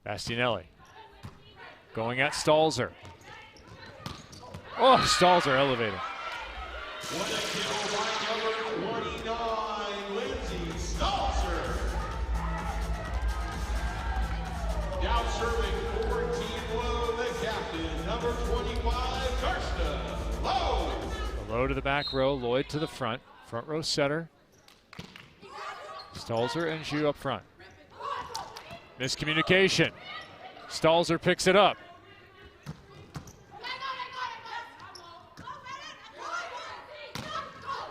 Bastianelli going at Stalzer. Oh, Stalzer elevated. Now serving for Team Lowe, the captain, number 25, Karsta Lowe. Lowe to the back row, Lloyd to the front row setter. Stalzer and Zhu up front. Miscommunication. Stalzer picks it up.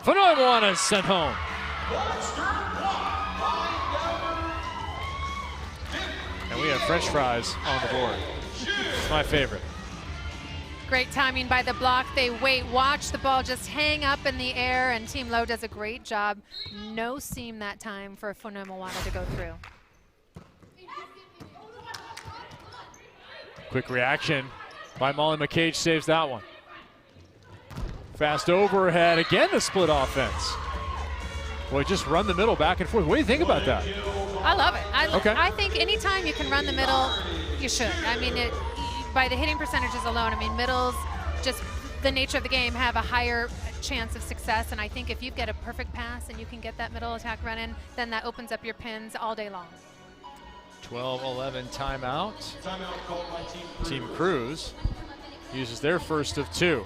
Fanoy is sent home. And we have French fries on the board. It's my favorite. Great timing by the block. They wait, watch the ball just hang up in the air, and Team Lowe does a great job. No seam that time for Fanoy to go through. Quick reaction by Molly McCage, saves that one. Fast overhead, again the split offense. Boy, just run the middle back and forth. What do you think about that? I love it. Okay. I think anytime you can run the middle, you should. I mean, by the hitting percentages alone, I mean, middles, just the nature of the game, have a higher chance of success. And I think if you get a perfect pass and you can get that middle attack running, then that opens up your pins all day long. 12-11 timeout. Team Cruz uses their first of 2.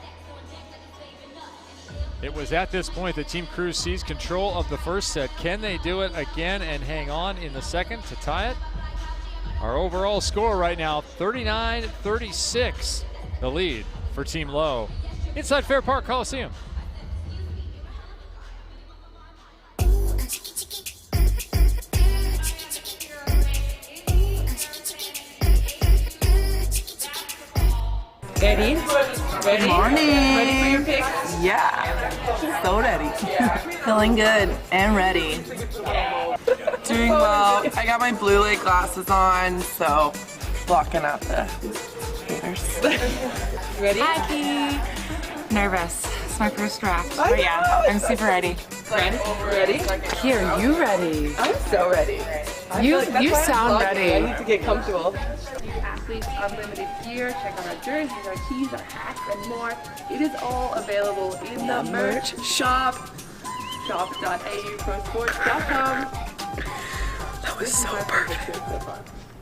It was at this point that Team Cruz seized control of the first set. Can they do it again and hang on in the second to tie it? Our overall score right now, 39-36, the lead for Team Lowe inside Fair Park Coliseum. Ready? Good morning. Ready for your picks? Yeah, so ready. Feeling good and ready. Doing well. I got my blue light glasses on, so blocking out the haters. Ready? Happy. Nervous. It's my first draft. But yeah, I'm super ready. Ready? Here, you ready? I'm so ready. You sound ready. I need to get comfortable. Athletes Unlimited gear. Check out our jerseys, our tees, our hats, and more. It is all available in the merch shop. Shop.auprosports.com. That was so perfect.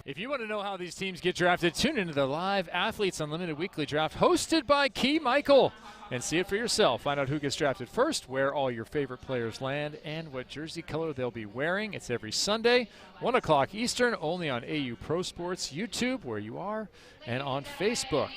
If you want to know how these teams get drafted, tune into the live Athletes Unlimited Weekly Draft hosted by Key Michael and see it for yourself. Find out who gets drafted first, where all your favorite players land, and what jersey color they'll be wearing. It's every Sunday, 1 o'clock Eastern, only on AU Pro Sports, YouTube, where you are, and on Facebook,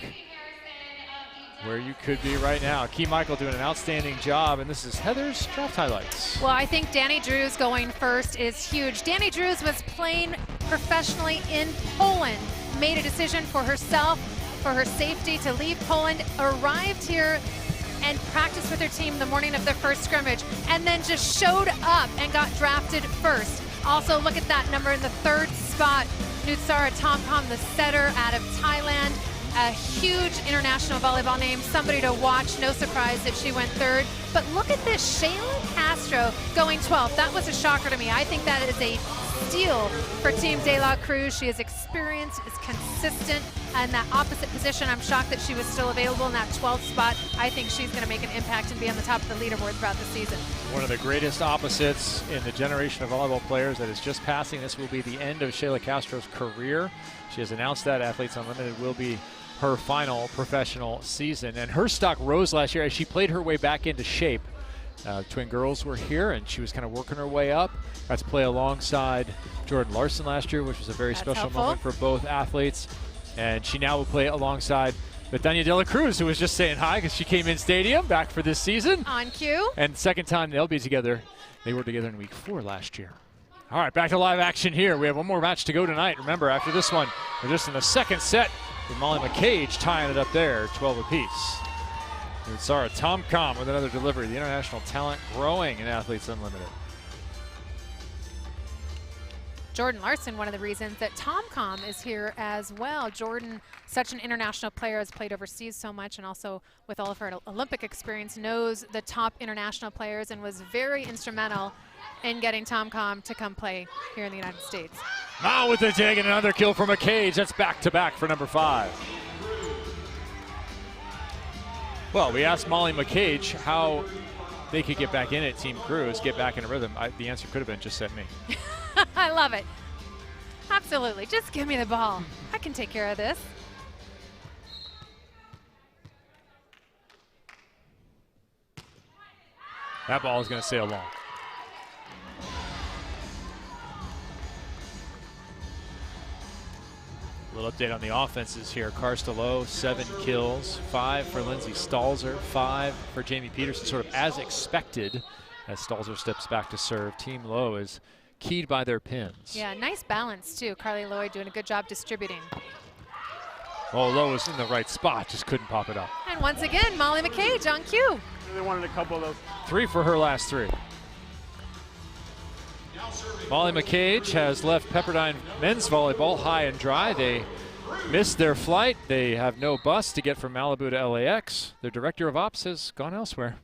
where you could be right now. Key Michael doing an outstanding job, and this is Heather's draft highlights. Well, I think Danny Drews going first is huge. Danny Drews was playing professionally in Poland, made a decision for herself, for her safety, to leave Poland, arrived here and practiced with her team the morning of their first scrimmage, and then just showed up and got drafted first. Also, look at that number in the 3rd spot, Nutsara Tomkom, the setter out of Thailand. A huge international volleyball name, somebody to watch. No surprise that she went 3rd. But look at this, Shayla Castro going 12th. That was a shocker to me. I think that is a steal for Team De La Cruz. She is experienced, is consistent, and that opposite position, I'm shocked that she was still available in that 12th spot. I think she's going to make an impact and be on the top of the leaderboard throughout the season. One of the greatest opposites in the generation of volleyball players that is just passing. This will be the end of Shayla Castro's career. She has announced that Athletes Unlimited will be her final professional season. And her stock rose last year as she played her way back into shape. Twin girls were here, and she was kind of working her way up. Got to play alongside Jordan Larson last year, which was a very special moment for both athletes. And she now will play alongside Betania De La Cruz, who was just saying hi because she came in stadium back for this season. On cue. And second time they'll be together. They were together in week 4 last year. All right, back to live action here. We have one more match to go tonight. Remember, after this one, we're just in the second set with Molly McCage tying it up there, 12 apiece. And Sarah Tomcom with another delivery. The international talent growing in Athletes Unlimited. Jordan Larson, one of the reasons that Tomcom is here as well. Jordan, such an international player, has played overseas so much, and also with all of her Olympic experience, knows the top international players and was very instrumental in getting Tomcom to come play here in the United States. Now with the dig and another kill for McCage. That's back-to-back for number 5. Well, we asked Molly McCage how they could get back in at Team Cruz, get back in a rhythm. The answer could have been just send me. I love it. Absolutely. Just give me the ball. I can take care of this. That ball is going to sail long. A little update on the offenses here. Karsta Lowe, 7 kills, 5 for Lindsay Stalzer, 5 for Jamie Peterson, sort of as expected as Stalzer steps back to serve. Team Lowe is keyed by their pins. Yeah, nice balance too. Carly Lloyd doing a good job distributing. Oh, Lowe was in the right spot, just couldn't pop it up. And once again, Molly McCage on cue. They wanted a couple of those. 3 for her last 3. Molly McCage has left Pepperdine men's volleyball high and dry. They missed their flight. They have no bus to get from Malibu to LAX. Their director of ops has gone elsewhere.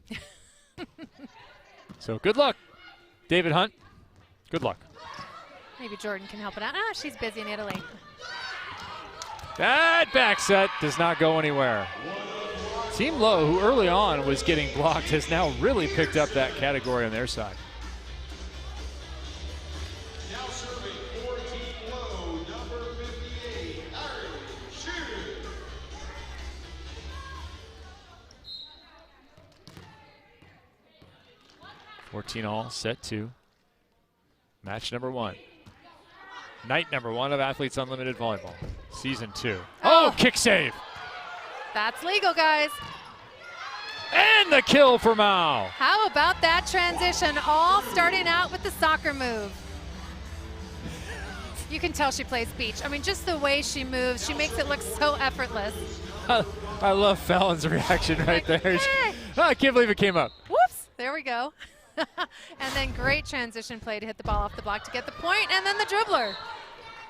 So good luck, David Hunt. Good luck. Maybe Jordan can help it out. Ah, she's busy in Italy. That back set does not go anywhere. Team Lowe, who early on was getting blocked, has now really picked up that category on their side. Now serving for Team Lowe, number 58, Shoot. 14 all, set 2. Match number 1. Night number 1 of Athletes Unlimited Volleyball, Season 2. Oh, kick save! That's legal, guys. And the kill for Mao. How about that transition? All starting out with the soccer move. You can tell she plays beach. I mean, just the way she moves, she makes it look so effortless. I love Fallon's reaction right there. I can't believe it came up. Whoops, there we go. And then great transition play to hit the ball off the block to get the point, and then the dribbler.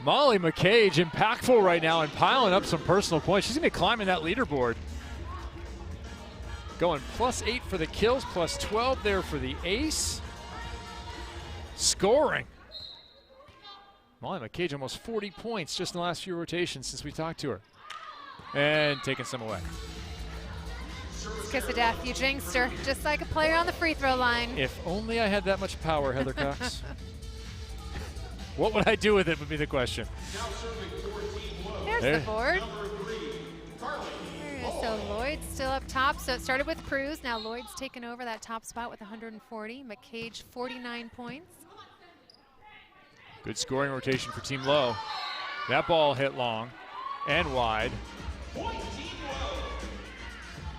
Molly McCage, impactful right now and piling up some personal points. She's going to be climbing that leaderboard. Going +8 for the kills, +12 there for the ace. Scoring. Molly McCage almost 40 points just in the last few rotations since we talked to her. And taking some away. Kiss of death, you jinxed her, just like a player on the free throw line. If only I had that much power, Heather Cox. What would I do with it would be the question. There's the board. So Lloyd's still up top. So it started with Cruz. Now Lloyd's taken over that top spot with 140. McCage 49 points. Good scoring rotation for Team Lowe. That ball hit long and wide.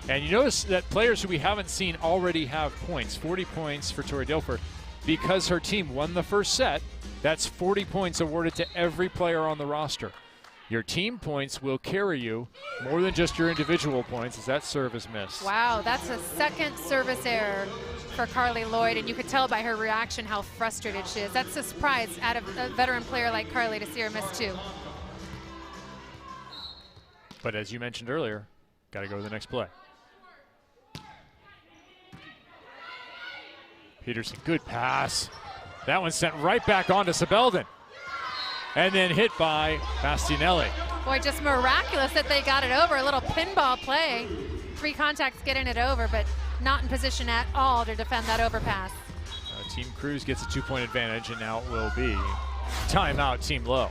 And you notice that players who we haven't seen already have points. 40 points for Tori Dilfer. Because her team won the first set, that's 40 points awarded to every player on the roster. Your team points will carry you more than just your individual points as that serve is missed. Wow, that's a second service error for Carly Lloyd, and you could tell by her reaction how frustrated she is. That's a surprise out of a veteran player like Carly to see her miss 2. But as you mentioned earlier, got to go to the next play. Peterson, good pass. That one sent right back on to Sabelden. and then hit by Bastianelli. Boy, just miraculous that they got it over. A little pinball play. 3 contacts getting it over, but not in position at all to defend that overpass. Team Cruz gets a 2-point advantage, and now it will be timeout, Team Lowe.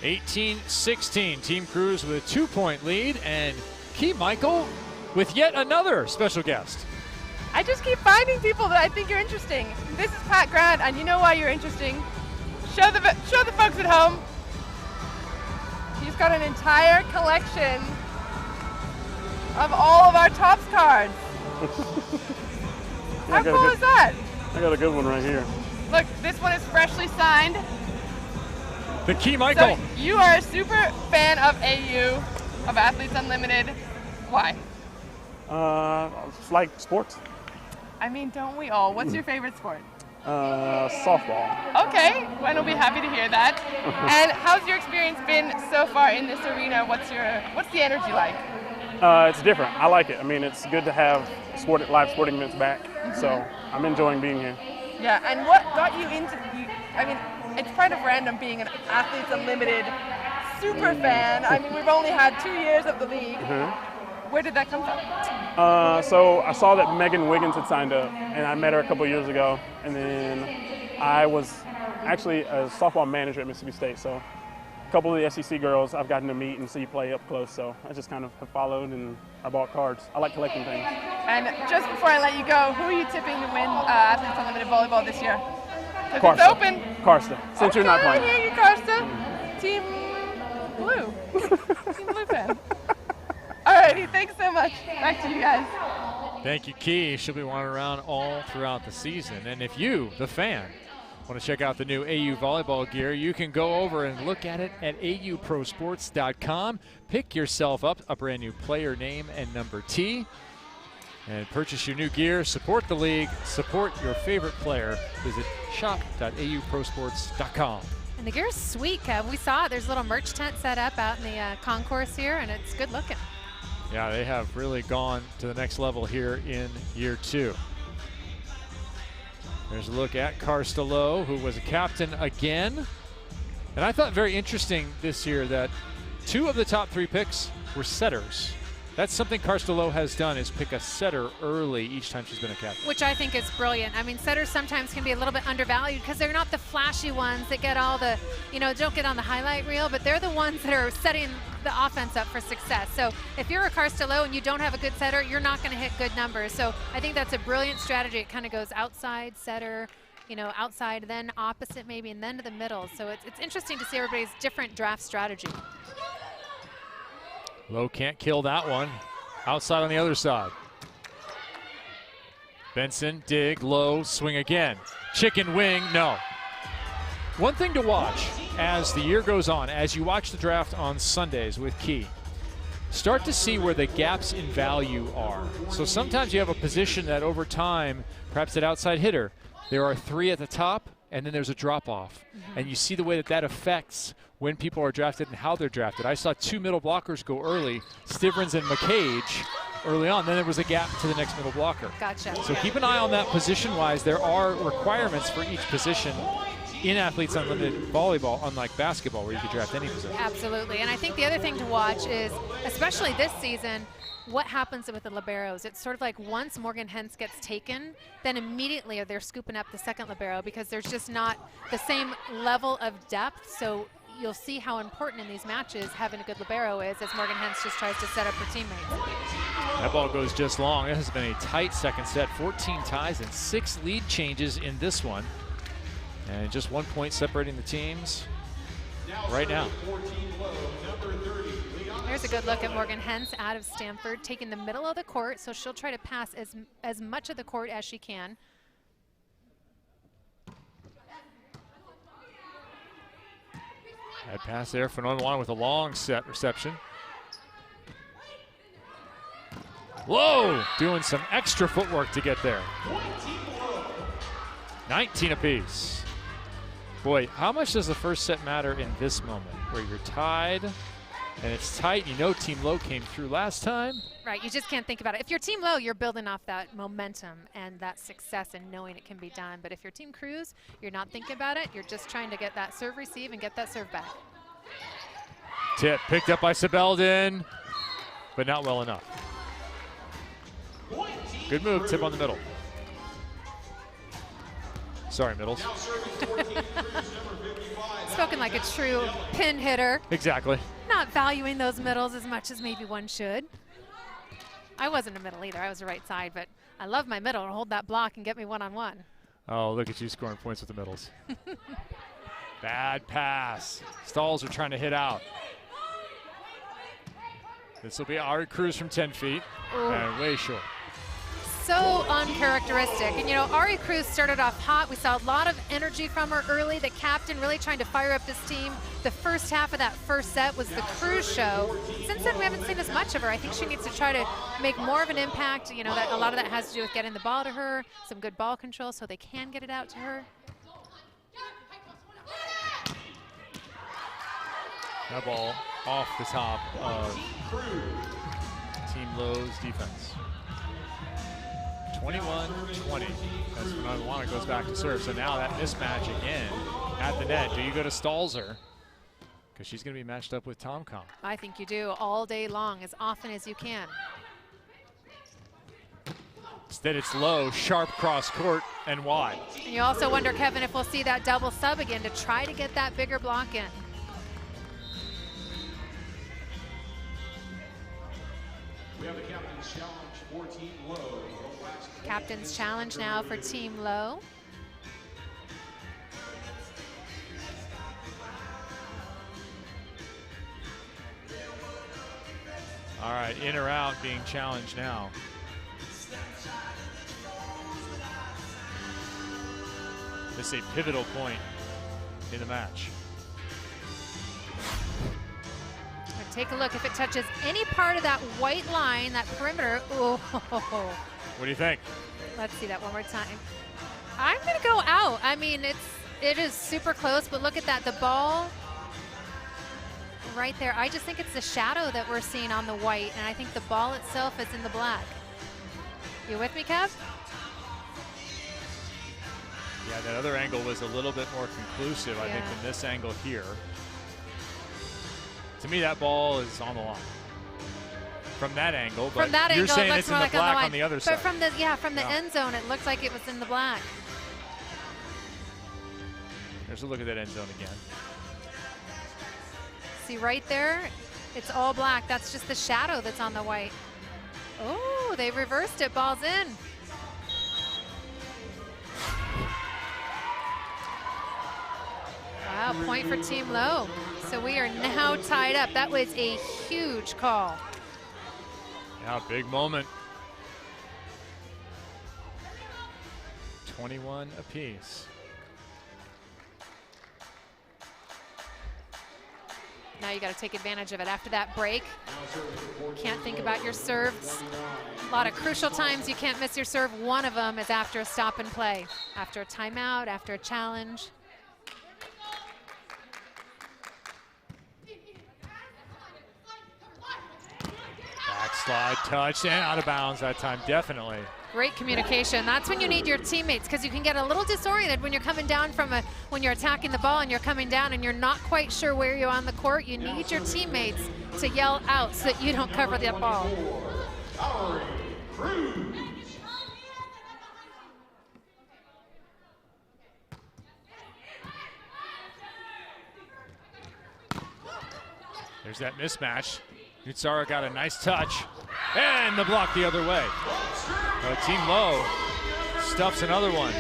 18-16, Team Cruz with a 2-point lead, and Key Michael with yet another special guest. I just keep finding people that I think are interesting. This is Pat Grant, and you know why you're interesting. Show the folks at home. He's got an entire collection of all of our Topps cards. How cool is that? I got a good one right here. Look, this one is freshly signed. The Key Michael. So you are a super fan of AU, of Athletes Unlimited. Why? It's like sports. I mean, don't we all? What's your favorite sport? Softball. Okay, and we'll be happy to hear that. And how's your experience been so far in this arena? What's the energy like? It's different. I like it. I mean, it's good to have live sporting events back. So I'm enjoying being here. Yeah, and what got you into? I mean, it's kind of random being an Athletes Unlimited super fan. I mean, we've only had 2 years of the league. Where did that come from? So I saw that Megan Wiggins had signed up, and I met her a couple years ago. And then I was actually a softball manager at Mississippi State. So a couple of the SEC girls I've gotten to meet and see play up close. So I just kind of have followed, and I bought cards. I like collecting things. And just before I let you go, who are you tipping to win Athletes Unlimited Volleyball this year? Because it's open. Karsta, since you're not playing. I hear you, Karsta. Team Blue. Team Blue fan. Alrighty, thanks so much. Back to you guys. Thank you, Key. She'll be wandering around all throughout the season. And if you, the fan, want to check out the new AU volleyball gear, you can go over and look at it at auprosports.com. Pick yourself up a brand new player name and number T, and purchase your new gear. Support the league. Support your favorite player. Visit shop.auprosports.com. And the gear's sweet, Kev. We saw it. There's a little merch tent set up out in the concourse here, and it's good looking. Yeah, they have really gone to the next level here in year 2. There's a look at Karsta Lowe, who was a captain again. And I thought very interesting this year that 2 of the top 3 picks were setters. That's something Karsta Lowe has done, is pick a setter early each time she's been a captain. Which I think is brilliant. I mean, setters sometimes can be a little bit undervalued because they're not the flashy ones that get all the, don't get on the highlight reel, but they're the ones that are setting the offense up for success. So if you're a Karsta Lowe and you don't have a good setter, you're not going to hit good numbers. So I think that's a brilliant strategy. It kind of goes outside, setter, outside, then opposite maybe, and then to the middle. So it's interesting to see everybody's different draft strategy. Lowe can't kill that one. Outside on the other side. Benson, dig, Lowe, swing again. Chicken wing, no. One thing to watch as the year goes on, as you watch the draft on Sundays with Key, start to see where the gaps in value are. So sometimes you have a position that over time, perhaps that outside hitter, there are 3 at the top, and then there's a drop-off. And you see the way that affects when people are drafted and how they're drafted. I saw 2 middle blockers go early, Stivrins and McCage early on. Then there was a gap to the next middle blocker. Gotcha. So keep an eye on that position-wise. There are requirements for each position in Athletes Unlimited Volleyball, unlike basketball where you can draft any position. Absolutely. And I think the other thing to watch is, especially this season, what happens with the liberos. It's sort of like once Morgan Hens gets taken, then immediately they're scooping up the second libero because there's just not the same level of depth. So you'll see how important in these matches having a good libero is as Morgan Hens just tries to set up her teammates. That ball goes just long. It has been a tight second set, 14 ties and 6 lead changes in this one. And just 1 point separating the teams right now. Here's a good look at Morgan Hens out of Stanford, taking the middle of the court, so she'll try to pass as much of the court as she can. That pass there for Norman with a long set reception. Lowe doing some extra footwork to get there. 19 apiece. Boy, how much does the first set matter in this moment where you're tied And it's tight. You know Team Lowe came through last time. Right, you just can't think about it. If you're Team Lowe, you're building off that momentum and that success and knowing it can be done. But if you're Team Cruz, you're not thinking about it. You're just trying to get that serve receive and get that serve back. Tip picked up by Sebeldon, but not well enough. Good move, tip on the middle. Sorry, middles. Spoken like a true pin hitter. Exactly. Not valuing those middles as much as maybe one should. I wasn't a middle either. I was the right side, but I love my middle to hold that block and get me one-on-one. Oh, look at you scoring points with the middles. Bad pass. Stalls are trying to hit out. This will be Ari Cruz from 10 feet. Ooh. And way short. So uncharacteristic. And you know, Ari Cruz started off hot. We saw a lot of energy from her early. The captain really trying to fire up this team. The first half of that first set was the Cruz show. Since then, we haven't seen as much of her. I think she needs to try to make more of an impact. You know, that a lot of that has to do with getting the ball to her, some good ball control so they can get it out to her. That ball off the top of Team Lowe's defense. 21-20 as Manawana goes back to serve. So now that mismatch again at the net. Do you go to Stalzer? Because she's going to be matched up with Tomcom. I think you do all day long, as often as you can. Instead it's Lowe, sharp cross court and wide. And you also wonder, Kevin, if we'll see that double sub again to try to get that bigger block in. We have the captain's challenge for Team Lowe. Captain's challenge now for Team Lowe. All right, in or out being challenged now. This is a pivotal point in the match. Take a look. If it touches any part of that white line, that perimeter, oh. What do you think? Let's see that one more time. I'm going to go out. I mean, it is super close, but look at that. The ball right there. I just think it's the shadow that we're seeing on the white, and I think the ball itself is in the black. You with me, Kev? Yeah, that other angle was a little bit more conclusive, I think, than this angle here. To me, that ball is on the line. From that angle, but from that you're angle, saying it it's looks in the more like black on the other side. But from the from the end zone, it looks like it was in the black. There's a look at that end zone again. See right there, it's all black. That's just the shadow that's on the white. Oh, they reversed it. Ball's in. Wow, point for Team Lowe. So we are now tied up. That was a huge call. Yeah, big moment. 21 apiece. Now you got to take advantage of it. After that break, can't think about your serves. A lot of crucial times you can't miss your serve. One of them is after a stop and play, after a timeout, after a challenge. Backslide touch and out of bounds that time, definitely. Great communication. That's when you need your teammates, because you can get a little disoriented when you're coming down from when you're attacking the ball and you're coming down and you're not quite sure where you're on the court. You need your teammates to yell out so that you don't cover that ball. There's that mismatch. Nutsara got a nice touch, and the block the other way. Team Lowe stuffs another one.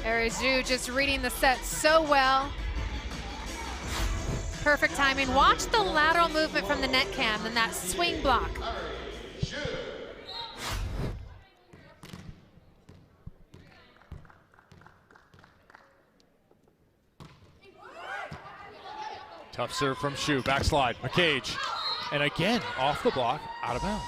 Arizu just reading the set so well. Perfect timing. Watch the lateral movement from the net cam and that swing block. Tough serve from Shu, backslide, McCage. And again, off the block, out of bounds.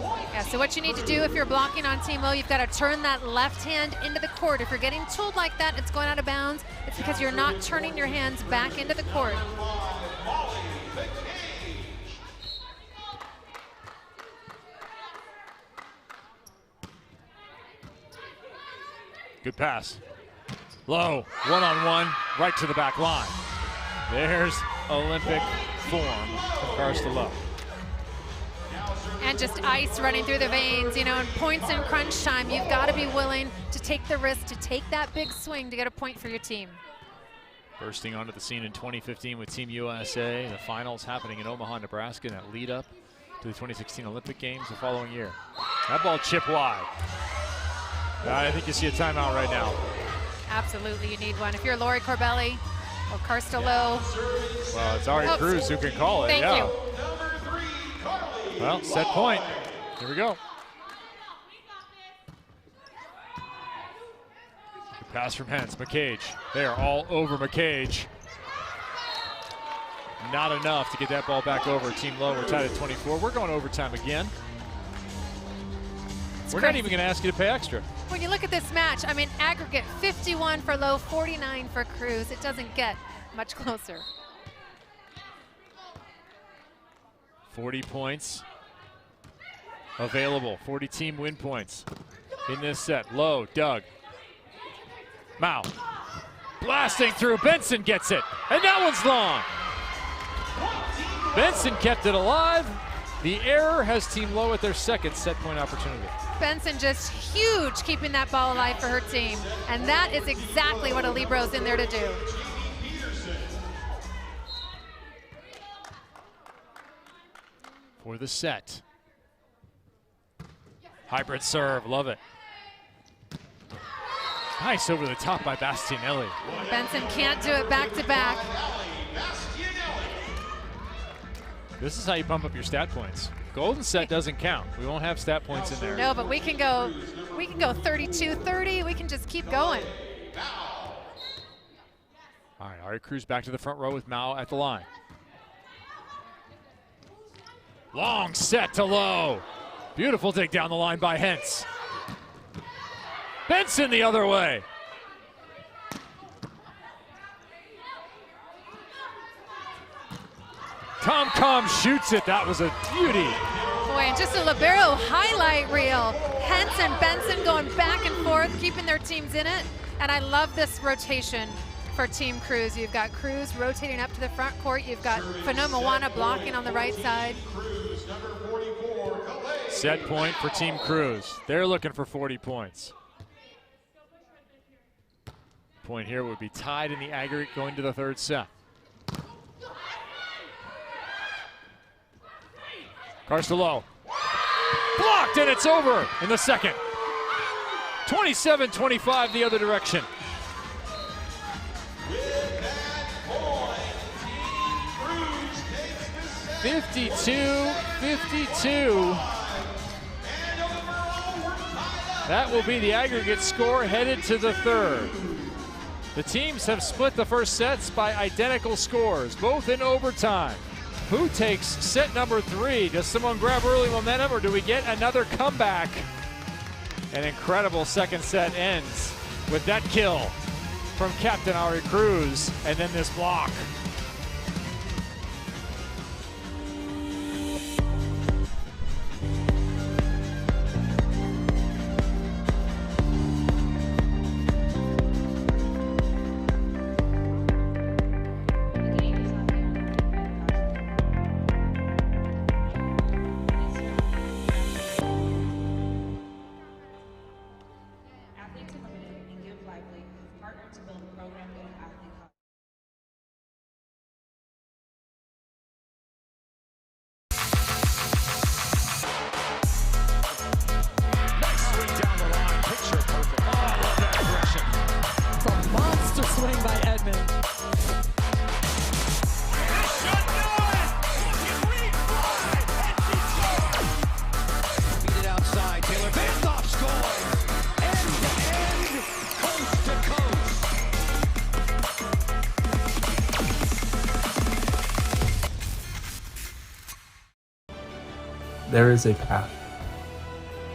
Yeah, so what you need to do if you're blocking on Team Lowe, you've got to turn that left hand into the court. If you're getting tooled like that, it's going out of bounds. It's because you're not turning your hands back into the court. Good pass. Lowe, one-on-one, right to the back line. There's Olympic form for Karsta Lowe. And just ice running through the veins, you know, in points in crunch time, you've got to be willing to take the risk, to take that big swing to get a point for your team. Bursting onto the scene in 2015 with Team USA, the finals happening in Omaha, Nebraska, and that lead up to the 2016 Olympic Games the following year. That ball chipped wide. I think you see a timeout right now. Absolutely, you need one. If you're Lori Corbelli or Karsta Lowe. Well, it's AU Cruz who can call it. Thank you. Well, set point. Here we go. Good pass from Hens. McCage. They are all over McCage. Not enough to get that ball back over. Team Lowe, we're tied at 24. We're going overtime again. We're not even going to ask you to pay extra. When you look at this match, I mean, aggregate 51 for Lowe, 49 for Cruz. It doesn't get much closer. 40 points available, 40 team win points in this set. Lowe, Doug. Mao blasting through. Benson gets it, and that one's long. Benson kept it alive. The error has Team Lowe at their second set point opportunity. Benson just huge keeping that ball alive for her team. And that is exactly what a libro's in there to do. For the set. Hybrid serve, love it. Nice over the top by Bastianelli. Benson can't do it back to back. This is how you pump up your stat points. Golden set doesn't count. We won't have stat points in there. No, but we can go 32-30. We can just keep going. All right, AU Cruz back to the front row with Mao at the line. Long set to Lowe. Beautiful dig down the line by Hens. Benson the other way. Tom shoots it. That was a beauty. Boy, and just a libero highlight reel. Hens and Benson going back and forth, keeping their teams in it. And I love this rotation for Team Cruz. You've got Cruz rotating up to the front court. You've got Fanomoana blocking on the right side. Set point for Team Cruz. They're looking for 40 points. Point here would be tied in the aggregate going to the third set. Karsta Lowe. Blocked, and it's over in the second. 27-25 the other direction. With that point, Team Cruz takes the set. 52-52. That will be the aggregate score headed to the third. The teams have split the first sets by identical scores, both in overtime. Who takes set number 3? Does someone grab early momentum, or do we get another comeback? An incredible second set ends with that kill from Captain AU Cruz, and then this block. There is a path,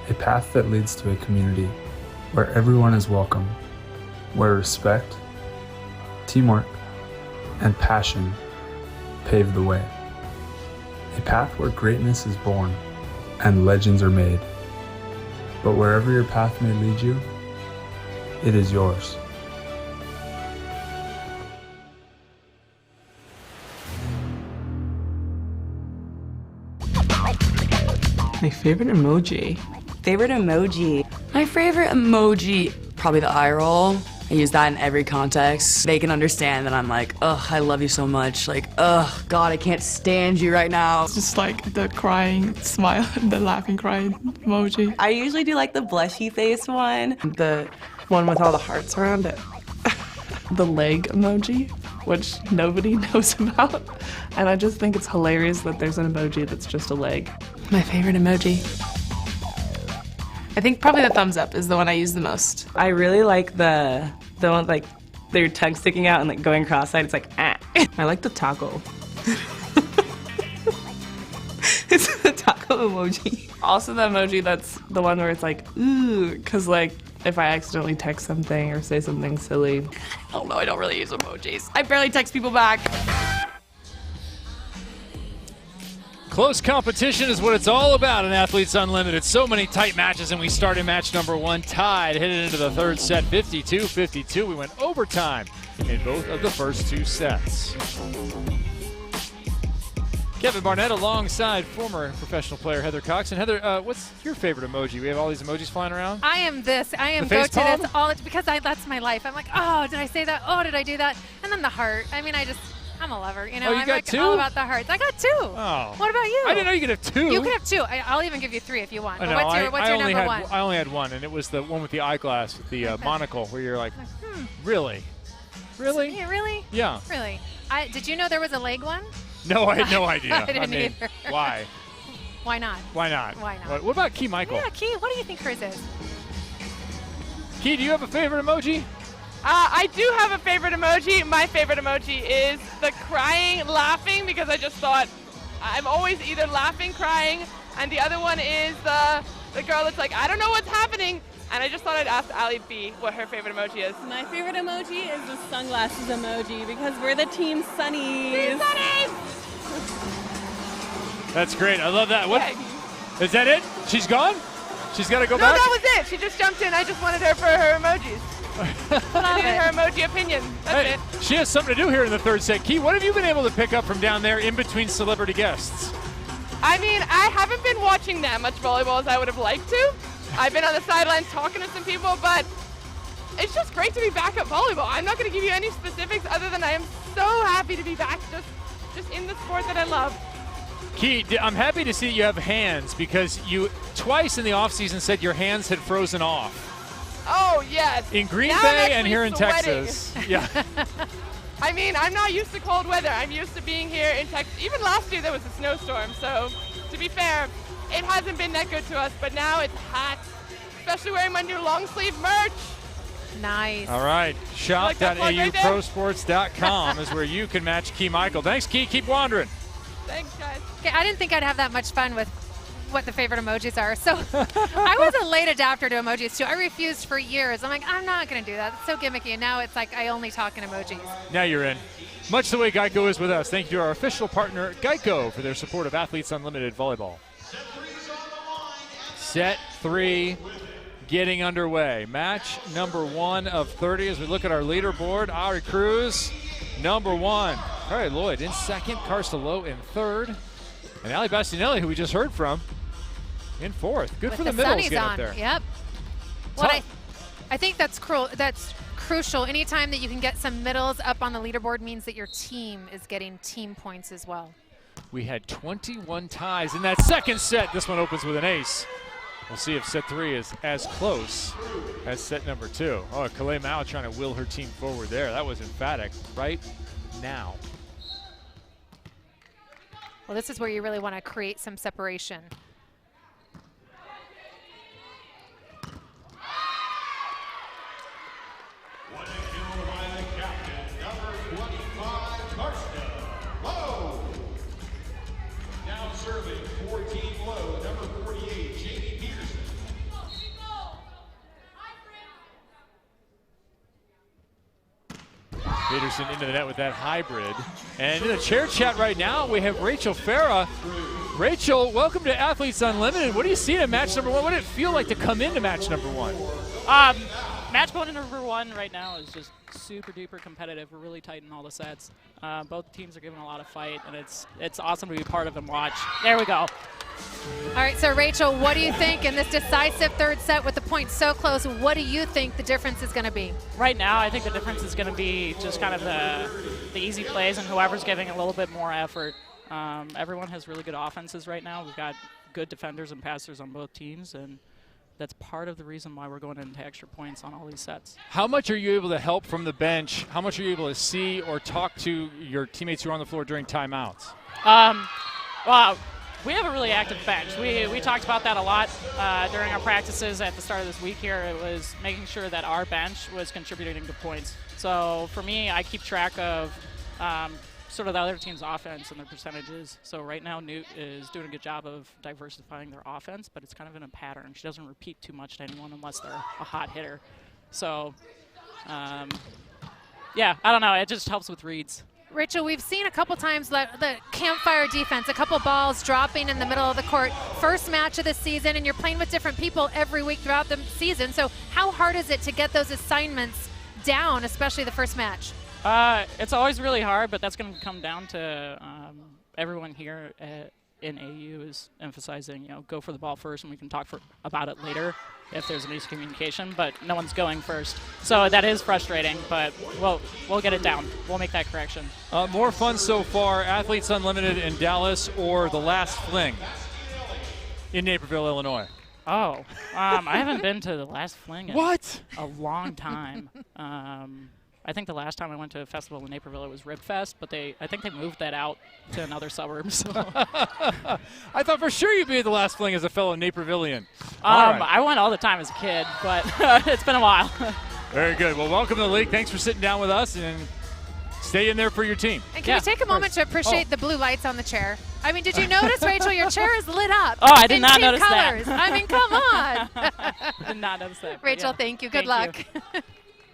A path that leads to a community where everyone is welcome, where respect, teamwork, and passion pave the way. A path where greatness is born and legends are made. But wherever your path may lead you, it is yours. My favorite emoji. Favorite emoji. My favorite emoji, probably the eye roll. I use that in every context. They can understand that I'm like, ugh, I love you so much. Like, ugh, God, I can't stand you right now. It's just like the crying smile, the laughing crying emoji. I usually do like the blushy face one. The one with all the hearts around it. The leg emoji, which nobody knows about. And I just think it's hilarious that there's an emoji that's just a leg. My favorite emoji. I think probably the thumbs up is the one I use the most. I really like the one like their tongue sticking out and like going cross-eyed. It's like, ah. I like the taco. It's the taco emoji. Also the emoji that's the one where it's like, ooh, because like if I accidentally text something or say something silly. Oh no, I don't really use emojis. I barely text people back. Close competition is what it's all about in Athletes Unlimited. So many tight matches, and we started match number 1 tied, headed into the third set, 52-52. We went overtime in both of the first 2 sets. Kevin Barnett alongside former professional player Heather Cox. And Heather, what's your favorite emoji? We have all these emojis flying around. I am this. I am go to this all because that's my life. I'm like, oh, did I say that? Oh, did I do that? And then the heart. I mean, I'm a lover, you know. Oh, you I'm got like 2? all about the hearts. I got 2. Oh. What about you? I didn't know you could have 2. You can have 2. I'll even give you 3 if you want. No, But what's your number 1? I only had 1, and it was the one with the eyeglass, with the monocle, where you're like, really? Really? Yeah, really? Yeah. Really. Did you know there was a leg one? No, I had no idea. I didn't mean, either. Why? Why not? Why not? Why not? What about Key Michael? Yeah, Key, what do you think hers is? Key, do you have a favorite emoji? I do have a favorite emoji. My favorite emoji is the crying, laughing, because I just thought I'm always either laughing, crying, and the other one is the girl that's like, I don't know what's happening. And I just thought I'd ask Ali B what her favorite emoji is. My favorite emoji is the sunglasses emoji because we're the Team Sunnies. Team Sunnies! That's great. I love that. What? Is that it? She's gone? She's got to go back? No, that was it. She just jumped in. I just wanted her for her emojis. I needed her emoji opinion. That's it. She has something to do here in the third set. Key, what have you been able to pick up from down there in between celebrity guests? I mean, I haven't been watching that much volleyball as I would have liked to. I've been on the sidelines talking to some people, but it's just great to be back at volleyball. I'm not going to give you any specifics other than I am so happy to be back just in the sport that I love. Key, I'm happy to see that you have hands because you twice in the offseason said your hands had frozen off. Oh, yes. In Green now Bay and here sweating. in Texas. Yeah. I mean, I'm not used to cold weather. I'm used to being here in Texas. Even last year there was a snowstorm, so to be fair, it hasn't been that good to us, but now it's hot, especially wearing my new long sleeve merch. Nice. All right. Shop.auprosports.com is where you can match Key Michael. Thanks, Key. Keep wandering. Thanks, guys. Okay, I didn't think I'd have that much fun with what the favorite emojis are. So I was a late adapter to emojis too. I refused for years. I'm like, I'm not going to do that. It's so gimmicky. And now it's like I only talk in emojis. Now you're in. Much the way Geico is with us. Thank you to our official partner, Geico, for their support of Athletes Unlimited Volleyball. Set 3 getting underway. Match number 1 of 30 as we look at our leaderboard. Ari Cruz, number 1. Harry Lloyd in second. Team Lowe in third. And Ali Bastianelli, who we just heard from, in fourth. Good with for the middles getting on. up there. Yep. What I think that's crucial. Anytime that you can get some middles up on the leaderboard means that your team is getting team points as well. We had 21 ties in that second set. This one opens with an ace. We'll see if set 3 is as close as set number 2. Oh, Kalei Mao trying to will her team forward there. That was emphatic right now. Well, this is where you really want to create some separation. Now serving for Team Lowe, number 48, Jamie Peterson. Peterson into the net with that hybrid. And in the chair chat right now, we have Rachel Farah. Rachel, welcome to Athletes Unlimited. What do you see in match number 1? What did it feel like to come into match number 1? Match point number 1 right now is just super duper competitive. We're really tight in all the sets. Both teams are giving a lot of fight, and it's awesome to be part of and watch. There we go. All right, so Rachel, what do you think in this decisive third set with the points so close? What do you think the difference is going to be? Right now, I think the difference is going to be just kind of the easy plays and whoever's giving a little bit more effort. Everyone has really good offenses right now. We've got good defenders and passers on both teams, and that's part of the reason why we're going into extra points on all these sets. How much are you able to help from the bench? How much are you able to see or talk to your teammates who are on the floor during timeouts? Well, we have a really active bench. We talked about that a lot during our practices at the start of this week here. It was making sure that our bench was contributing to points. So for me, I keep track of sort of the other team's offense and their percentages. So right now, Newt is doing a good job of diversifying their offense, but it's kind of in a pattern. She doesn't repeat too much to anyone unless they're a hot hitter. So, yeah, I don't know. It just helps with reads. Rachel, we've seen a couple times the campfire defense, a couple balls dropping in the middle of the court. First match of the season, and you're playing with different people every week throughout the season. So how hard is it to get those assignments down, especially the first match? It's always really hard, but that's going to come down to everyone here in AU is emphasizing, go for the ball first, and we can talk about it later if there's a miscommunication, but no one's going first. So that is frustrating, but we'll get it down. We'll make that correction. More fun so far, Athletes Unlimited in Dallas or The Last Fling in Naperville, Illinois? Oh, I haven't been to The Last Fling in a long time. I think the last time I went to a festival in Naperville, it was Rib Fest, but I think they moved that out to another suburb. So. I thought for sure you'd be at The Last Fling as a fellow Napervillian. I went all the time as a kid, but it's been a while. Very good. Well, welcome to the league. Thanks for sitting down with us, and stay in there for your team. And can you take a moment to appreciate the blue lights on the chair? I mean, did you notice, Rachel, your chair is lit up? Oh, I did not notice colors. that. I mean, come on. I did not notice that. Rachel, thank you. Good luck.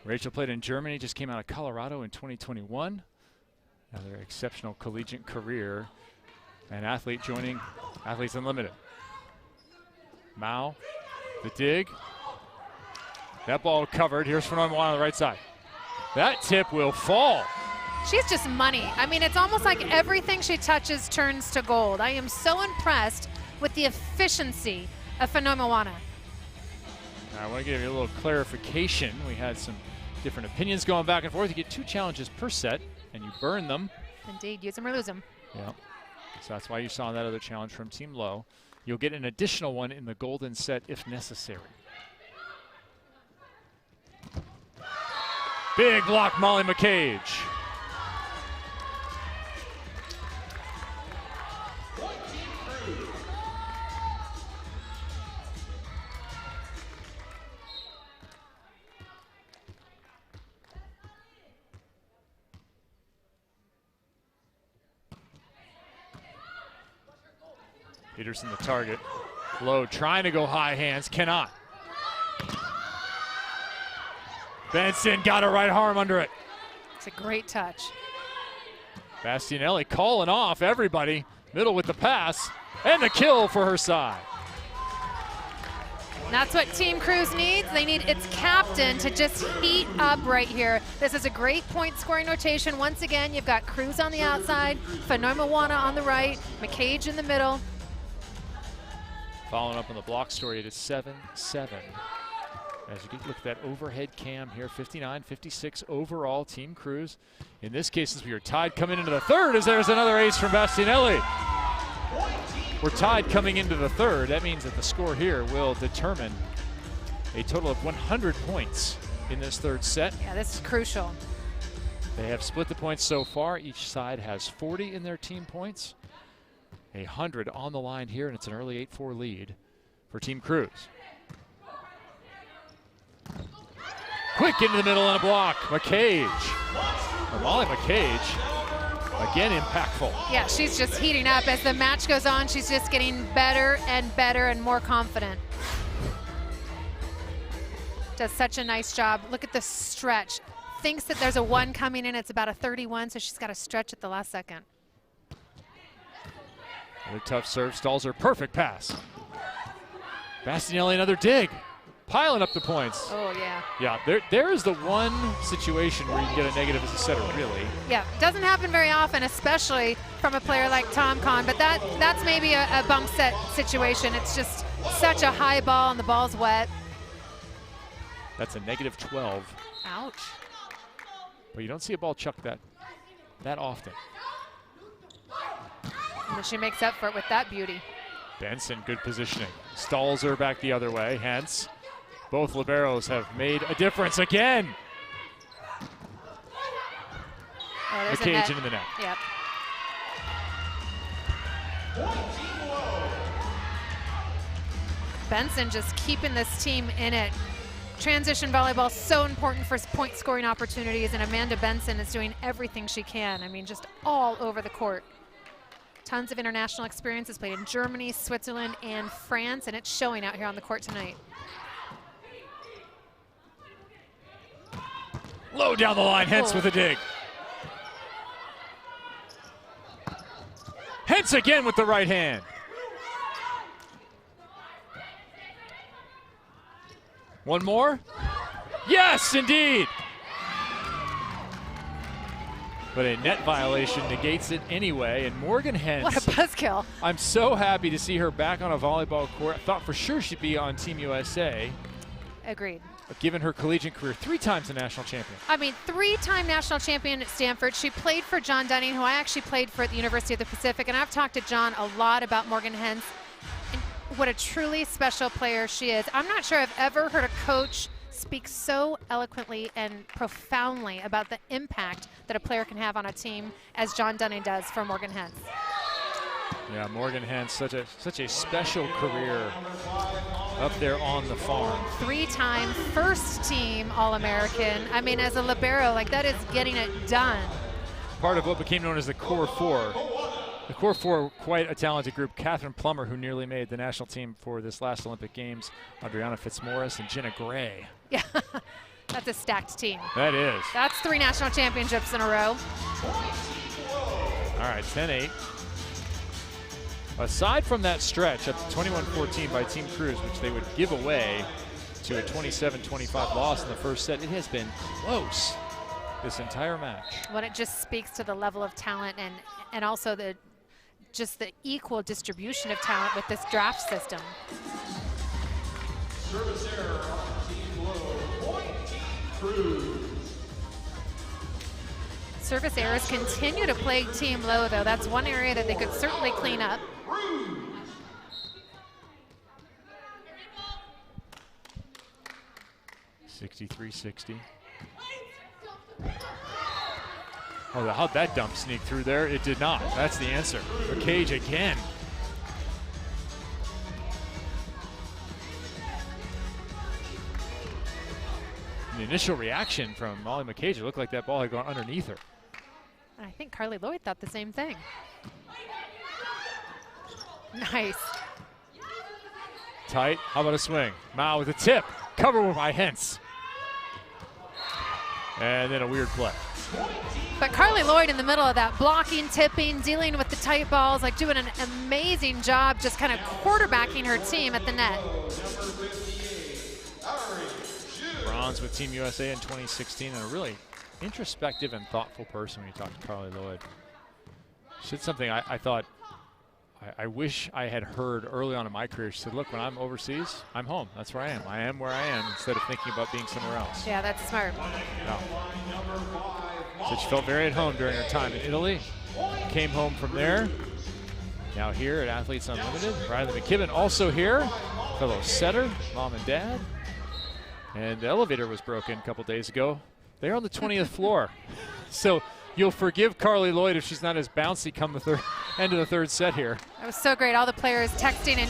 Rachel played in Germany, just came out of Colorado in 2021. Another exceptional collegiate career. An athlete joining Athletes Unlimited. Mao, the dig. That ball covered. Here's Fernando on the right side. That tip will fall. She's just money. I mean, it's almost like everything she touches turns to gold. I am so impressed with the efficiency of Fanomawana. I want to give you a little clarification. We had some different opinions going back and forth. You get 2 challenges per set, and you burn them. Indeed, use them or lose them. Yeah. So that's why you saw that other challenge from Team Lowe. You'll get an additional one in the golden set if necessary. Big block, Molly McCage. Peterson the target. Lowe trying to go high hands, cannot. Benson got a right arm under it. It's a great touch. Bastianelli calling off everybody. Middle with the pass and the kill for her side. That's what Team Cruz needs. They need its captain to just heat up right here. This is a great point scoring rotation. Once again, you've got Cruz on the outside, Fanomawana on the right, McCage in the middle. Following up on the block story, it is 7-7. As you look at that overhead cam here, 59-56 overall, Team Cruz. In this case, since we are tied coming into the third, as there's another ace from Bastianelli. We're tied coming into the third. That means that the score here will determine a total of 100 points in this third set. Yeah, this is crucial. They have split the points so far. Each side has 40 in their team points. 100 on the line here, and it's an early 8-4 lead for Team Cruz. Quick into the middle and a block. McCage, or Molly McCage, again impactful. Yeah, she's just heating up. As the match goes on, she's just getting better and more confident. Does such a nice job. Look at the stretch. thinks that there's a 1 coming in. It's about a 31, so she's got to stretch at the last second. Another tough serve, stalls her perfect pass. Bastianelli another dig, piling up the points. Oh, yeah. Yeah, there is the one situation where you can get a negative as a setter, really. Yeah, doesn't happen very often, especially from a player like Tom Kahn, but that's maybe a bump set situation. It's just such a high ball and the ball's wet. That's a negative 12. Ouch. But you don't see a ball chucked that often. And then she makes up for it with that beauty. Benson, good positioning. Stalls her back the other way, hence both liberos have made a difference again. Oh, the cage into the net. Yep. Benson just keeping this team in it. Transition volleyball so important for point scoring opportunities, and Amanda Benson is doing everything she can. I mean, just all over the court. Tons of international experience. Has played in Germany, Switzerland, and France, and it's showing out here on the court tonight. Low down the line, Hentz with a dig. Hentz again with the right hand. One more? Yes, indeed. But a net violation negates it anyway, and Morgan Hentz. What a buzzkill. I'm so happy to see her back on a volleyball court. I thought for sure she'd be on Team USA. Agreed. But given her collegiate career, 3 times a national champion. I mean, 3-time national champion at Stanford. She played for John Dunning, who I actually played for at the University of the Pacific, and I've talked to John a lot about Morgan Hentz and what a truly special player she is. I'm not sure I've ever heard a coach speak so eloquently and profoundly about the impact that a player can have on a team as John Dunning does for Morgan Hentz. Yeah, Morgan Hentz, such a special career up there on the farm. 3-time first-team All-American. I mean, as a libero, like, that is getting it done. Part of what became known as the Core Four. The Core Four, quite a talented group. Catherine Plummer, who nearly made the national team for this last Olympic Games. Adriana Fitzmaurice and Jenna Gray. Yeah, that's a stacked team. That is. That's 3 national championships in a row. All right, 10-8. Aside from that stretch up to 21-14 by Team Cruz, which they would give away to a 27-25 loss in the first set, it has been close this entire match. Well, it just speaks to the level of talent and also the equal distribution of talent with this draft system. Service error on Team Lowe. Point, Team Cruz. Service errors continue to plague Team Lowe, though. That's one area that they could certainly clean up. 63-60. Oh, how'd that dump sneak through there? It did not. That's the answer. The cage again. The initial reaction from Molly McCage, it looked like that ball had gone underneath her. I think Carly Lloyd thought the same thing. Nice. Tight. How about a swing? Mao with a tip. Cover by Hentz. And then a weird play. But Carly Lloyd in the middle of that, blocking, tipping, dealing with the tight balls, like doing an amazing job just kind of quarterbacking her team at the net. Bronze with Team USA in 2016, and a really introspective and thoughtful person when you talk to Carly Lloyd. She said something I thought, I wish I had heard early on in my career. She said, look, when I'm overseas, I'm home. That's where I am. I am where I am instead of thinking about being somewhere else. Yeah, that's smart. Yeah. So she felt very at home during her time in Italy. Came home from there. Now here at Athletes Unlimited. Riley McKibben also here. Fellow setter, mom and dad. And the elevator was broken a couple days ago. They're on the 20th floor. So you'll forgive Carly Lloyd if she's not as bouncy come the end of the third set here. That was so great. All the players texting and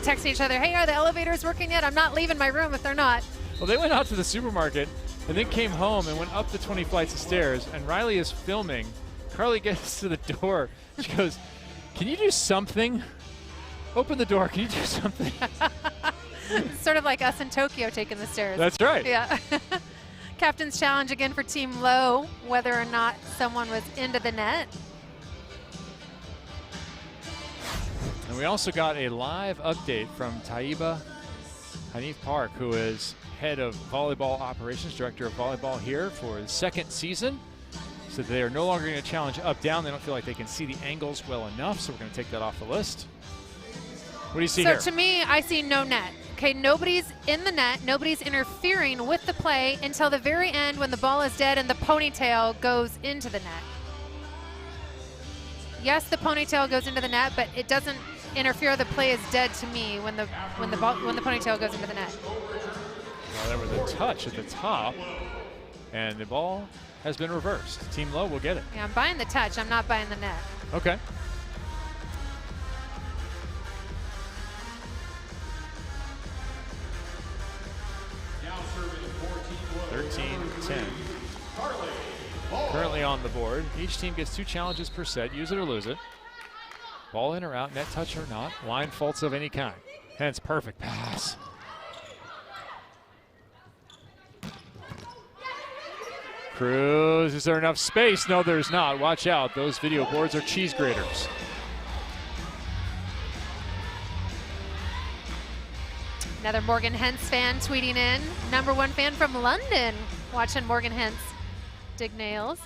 texting each other, hey, are the elevators working yet? I'm not leaving my room if they're not. Well, they went out to the supermarket and then came home and went up the 20 flights of stairs, and Riley is filming. Carly gets to the door. She goes, can you do something? Open the door. Can you do something? It's sort of like us in Tokyo taking the stairs. That's right. Yeah. Captain's challenge again for Team Lowe, whether or not someone was into the net. And we also got a live update from Taiba Hanif Park, who is head of volleyball operations, director of volleyball here for the second season. So they are no longer going to challenge up-down. They don't feel like they can see the angles well enough, so we're going to take that off the list. What do you see here? So to me, I see no net. Okay, nobody's in the net, nobody's interfering with the play until the very end when the ball is dead and the ponytail goes into the net. Yes, the ponytail goes into the net, but it doesn't interfere. The play is dead to me when the ponytail goes into the net. Well, there was a touch at the top, and the ball has been reversed. Team Lowe will get it. Yeah, I'm buying the touch. I'm not buying the net. Okay. Now serving for Team Lowe. 13-10. Currently on the board. Each team gets 2 challenges per set. Use it or lose it. Ball in or out, net touch or not. Line faults of any kind. Hence, perfect pass. Cruz, is there enough space? No, there's not. Watch out. Those video boards are cheese graters. Another Morgan Hentz fan tweeting in. #1 fan from London watching Morgan Hentz dig nails.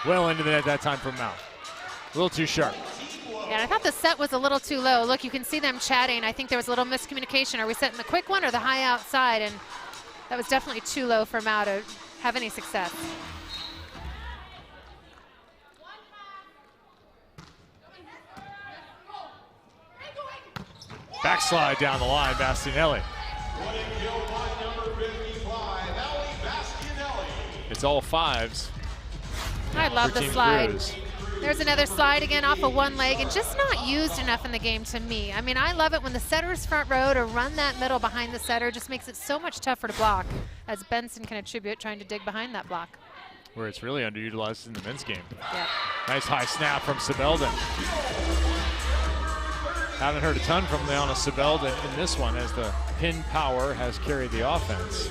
Well into the net that time from Mount. A little too sharp. Yeah, and I thought the set was a little too low. Look, you can see them chatting. I think there was a little miscommunication. Are we setting the quick one or the high outside? And that was definitely too low for Mao to have any success. Backslide down the line, Bastianelli. It's all 5s. I love the Team slide. Cruz. There's another slide again off of one leg and just not used enough in the game to me. I mean, I love it when the setter's front row to run that middle behind the setter. Just makes it so much tougher to block, as Benson can attribute trying to dig behind that block. Where it's really underutilized in the men's game. Yeah. Nice high snap from Sebelden. Haven't heard a ton from Leona Sebelden in this one, as the pin power has carried the offense.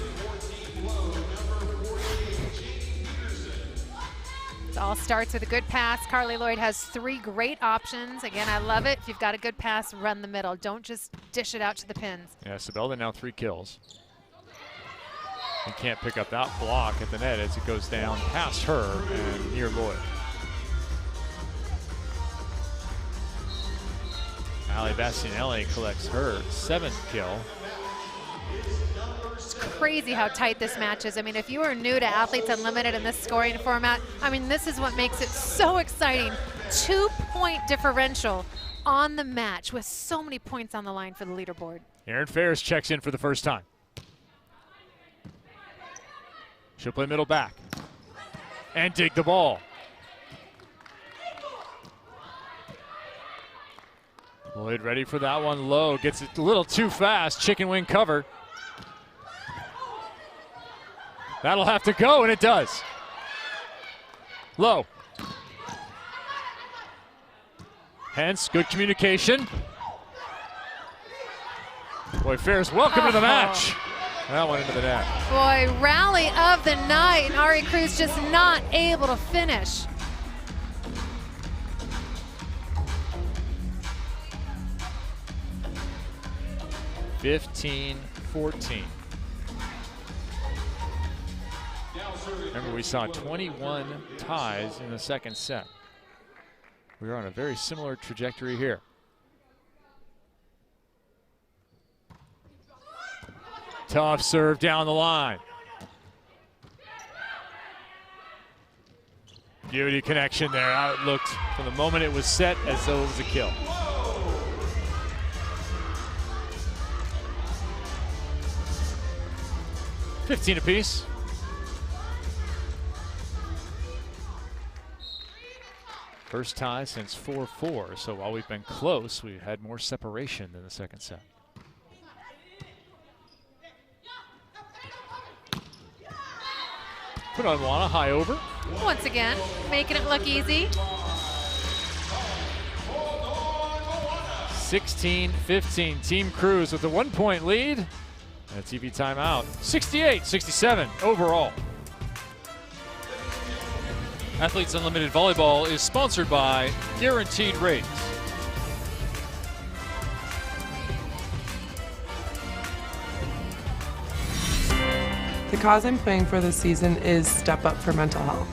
It all starts with a good pass. Carly Lloyd has 3 great options. Again, I love it. If you've got a good pass, run the middle. Don't just dish it out to the pins. Yeah, Sebelden now 3 kills. He can't pick up that block at the net as it goes down past her and near Lloyd. Ali Bastianelli collects her 7th kill. It's crazy how tight this match is. I mean, if you are new to Athletes Unlimited in this scoring format, I mean, this is what makes it so exciting. 2-point differential on the match with so many points on the line for the leaderboard. Erin Ferris checks in for the first time. She'll play middle back and dig the ball. Lloyd ready for that one. Lowe gets it a little too fast. Chicken wing cover. That'll have to go, and it does. Lowe. Hence, good communication. Boy, Ferris, welcome to the match. That went into the net. Boy, rally of the night, and Ari Cruz just not able to finish. (15-14). Remember, we saw 21 ties in the second set. We're on a very similar trajectory here. Tough serve down the line. Beauty connection there. How it looked from the moment it was set as though it was a kill. $15 apiece. First tie since 4-4, so while we've been close, we've had more separation than the second set. Put on Juana, high over. Once again, making it look easy. 16-15. Team Cruz with a 1-point lead and a TV timeout. 68-67 overall. Athletes Unlimited Volleyball is sponsored by Guaranteed Rates. The cause I'm playing for this season is Step Up for Mental Health.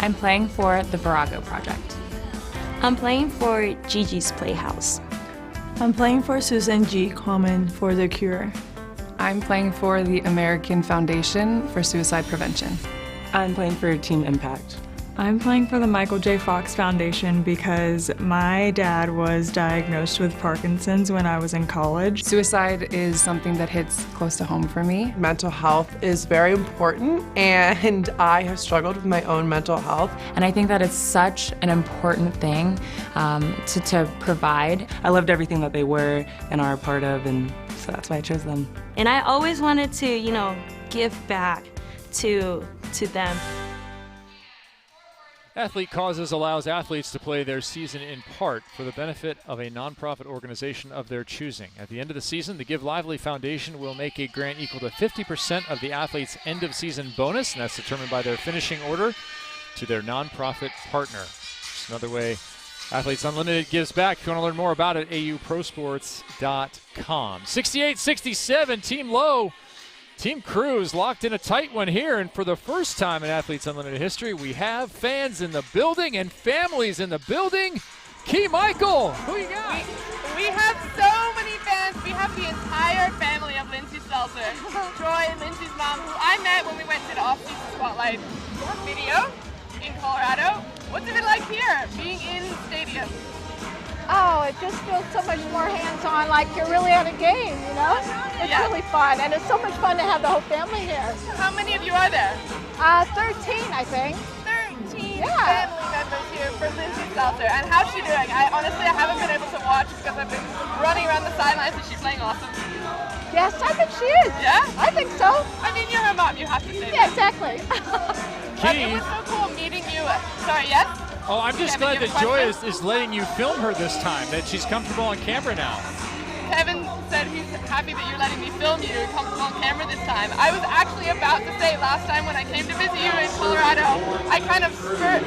I'm playing for the Virago Project. I'm playing for Gigi's Playhouse. I'm playing for Susan G. Komen for The Cure. I'm playing for the American Foundation for Suicide Prevention. I'm playing for Team Impact. I'm playing for the Michael J. Fox Foundation because my dad was diagnosed with Parkinson's when I was in college. Suicide is something that hits close to home for me. Mental health is very important, and I have struggled with my own mental health. And I think that it's such an important thing to provide. I loved everything that they were and are a part of, and so that's why I chose them. And I always wanted to, give back to them. Athlete Causes allows athletes to play their season in part for the benefit of a nonprofit organization of their choosing. At the end of the season, the Give Lively Foundation will make a grant equal to 50% of the athlete's end-of-season bonus, and that's determined by their finishing order to their nonprofit partner. Just another way Athletes Unlimited gives back. If you want to learn more about it, auprosports.com. 68-67, Team Lowe. Team Cruz locked in a tight one here, and for the first time in Athletes Unlimited history, we have fans in the building and families in the building. Key Michael, who you got? We have so many fans. We have the entire family of Lindsay Seltzer. Troy and Lindsay's mom, who I met when we went to the off-season spotlight video in Colorado. What's it like here, being in the stadium? Oh, it just feels so much more hands-on, like you're really at a game, It's really fun, and it's so much fun to have the whole family here. How many of you are there? 13, I think. 13 family members here for Lindsay Seltzer. And how's she doing? I haven't been able to watch because I've been running around the sidelines. Is she playing awesome? Yes, I think she is. Yeah? I think so. I mean, you're her mom. You have to say Yeah, that. exactly. It was so cool meeting you. Sorry, yes? Oh, I'm just glad that Joy is letting you film her this time, that she's comfortable on camera now. Kevin said he's happy that you're letting me film you comfortable on camera this time. I was actually about to say last time when I came to visit you in Colorado, I kind of spur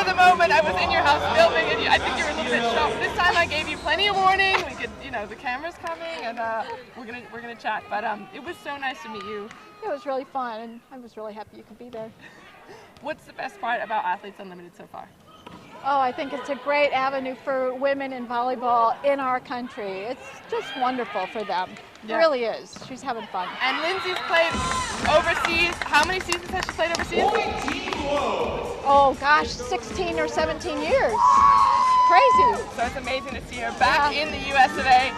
the moment I was in your house filming, and I think you were a little bit shocked. This time I gave you plenty of warning. We could, the camera's coming, and we're gonna chat. But it was so nice to meet you. It was really fun, and I was really happy you could be there. What's the best part about Athletes Unlimited so far? Oh, I think it's a great avenue for women in volleyball in our country. It's just wonderful for them. Yeah. It really is. She's having fun. And Lindsay's played overseas. How many seasons has she played overseas? Oh gosh, 16 or 17 years. Crazy. So it's amazing to see her back in the US of A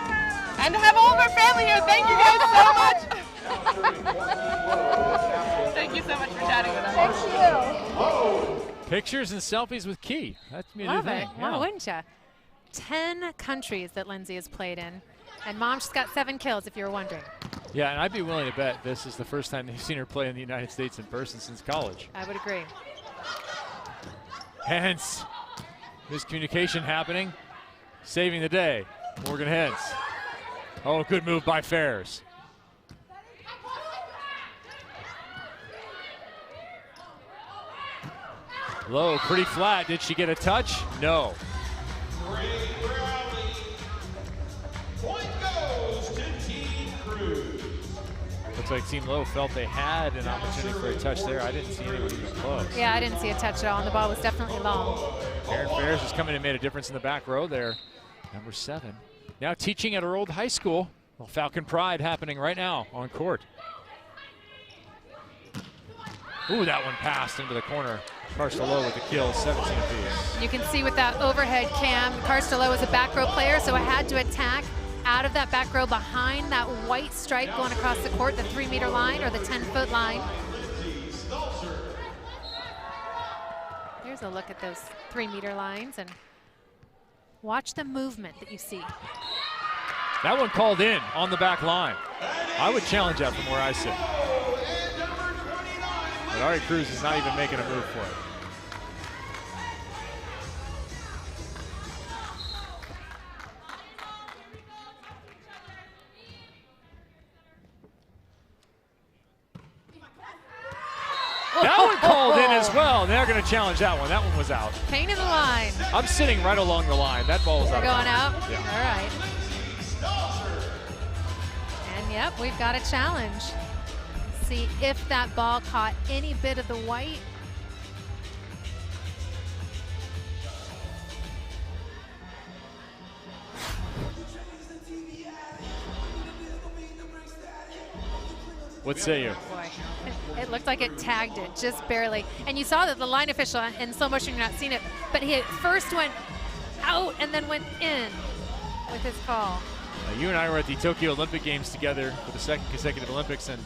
and to have all of her family here. Thank you guys so much. Thank you so much for chatting with us. Thank you. Pictures and selfies with Key. That's me a new Love thing. it. Wow, wouldn't you? 10 countries that Lindsay has played in. And Mom, she's got 7 kills, if you were wondering. Yeah, and I'd be willing to bet this is the first time they've seen her play in the United States in person since college. I would agree. Hence, miscommunication happening. Saving the day. Morgan Hens. Oh, good move by Fairs. Lowe, pretty flat. Did she get a touch? No. Point goes to Team Cruz. Looks like Team Lowe felt they had an opportunity for a touch there. I didn't see anyone even close. Yeah, I didn't see a touch at all, and the ball was definitely long. Aaron Fairs has come in and made a difference in the back row there. Number 7. Now teaching at her old high school. Well, Falcon Pride happening right now on court. Ooh, that one passed into the corner. Karsta Lowe with the kill, 17 apiece. You can see with that overhead cam, Karsta Lowe is a back row player, so it had to attack out of that back row behind that white stripe going across the court, the 3-meter line or the 10-foot line. Here's a look at those 3-meter lines and watch the movement that you see. That one called in on the back line. I would challenge that from where I sit. But Ari Cruz is not even making a move for it. they're going to challenge that one. That one was out. Pain in the line. I'm sitting right along the line. That ball is They're out. going out? Yeah. All right. And yep, we've got a challenge. See if that ball caught any bit of the white. What say you? Boy, it looked like it tagged it just barely. And you saw that the line official, in slow motion you're not seeing it, but he first went out and then went in with his call. You and I were at the Tokyo Olympic Games together for the second consecutive Olympics, and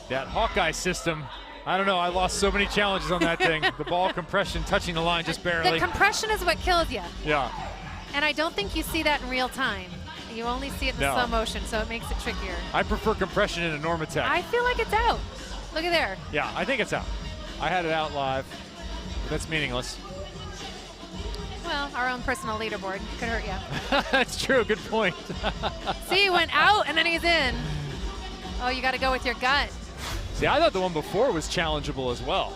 that Hawkeye system, I don't know, I lost so many challenges on that thing. The ball compression touching the line just barely. The compression is what kills you. Yeah. And I don't think you see that in real time. You only see it in No. slow motion, so it makes it trickier. I prefer compression in a Normatec. I feel like it's out. Look at there. Yeah, I think it's out. I had it out live, but that's meaningless. Well, our own personal leaderboard could hurt you. That's true, good point. See, he went out and then he's in. Oh, you got to go with your gut. See, I thought the one before was challengeable as well.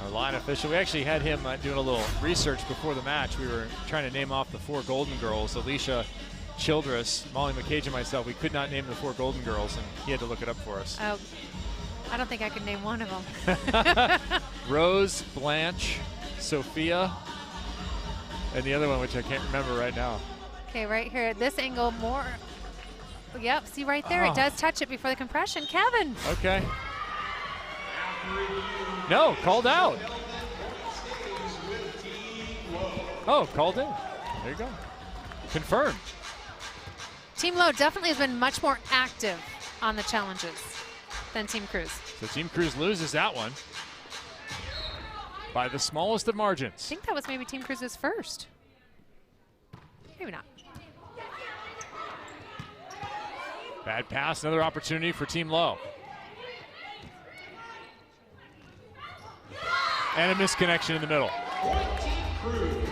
Our line official, we actually had him doing a little research before the match. We were trying to name off the 4 Golden Girls. Alicia Childress, Molly McCage, and myself, we could not name the 4 Golden Girls, and he had to look it up for us. Oh, I don't think I could name one of them. Rose, Blanche, Sophia, and the other one, which I can't remember right now. Okay, right here at this angle, more. Yep, see right there, it does touch it before the compression. Kevin. Okay. No, called out. Oh, called in. There you go. Confirmed. Team Lowe definitely has been much more active on the challenges than Team Cruz. So Team Cruz loses that one by the smallest of I margins. think that was maybe Team Cruz's first. Maybe not. Bad pass, another opportunity for Team Lowe. And a misconnection in the middle. Cruz.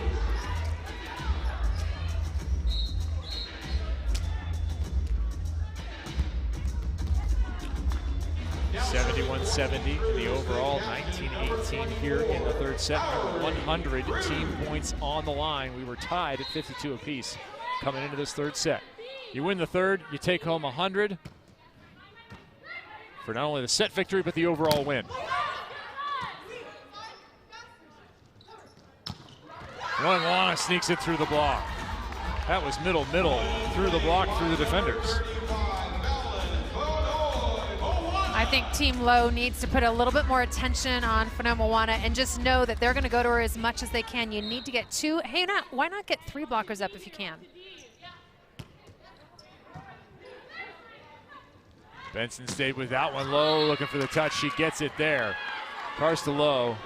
71-70 in the overall, 19-18 here in the third set. 100 team points on the line. We were tied at 52 apiece coming into this third set. You win the third, you take home 100 for not only the set victory, but the overall win. Moana sneaks it through the block. That was middle, through the block, through the defenders. I think Team Lowe needs to put a little bit more attention on Moana and just know that they're going to go to her as much as they can. You need to get 2. Hey, why not get 3 blockers up if you can? Benson stayed with that one. Lowe looking for the touch. She gets it there. Karsta Lowe,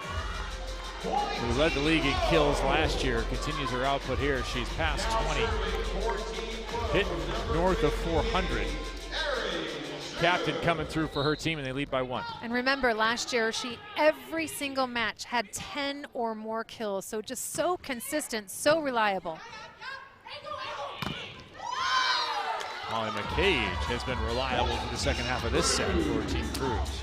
who led the league in kills last year, continues her output here. She's past 20, hitting north of 400. Captain coming through for her team, and they lead by 1. And remember, last year, every single match had 10 or more kills, so just so consistent, so reliable. Molly McCage has been reliable for the second half of this set for Team Cruz.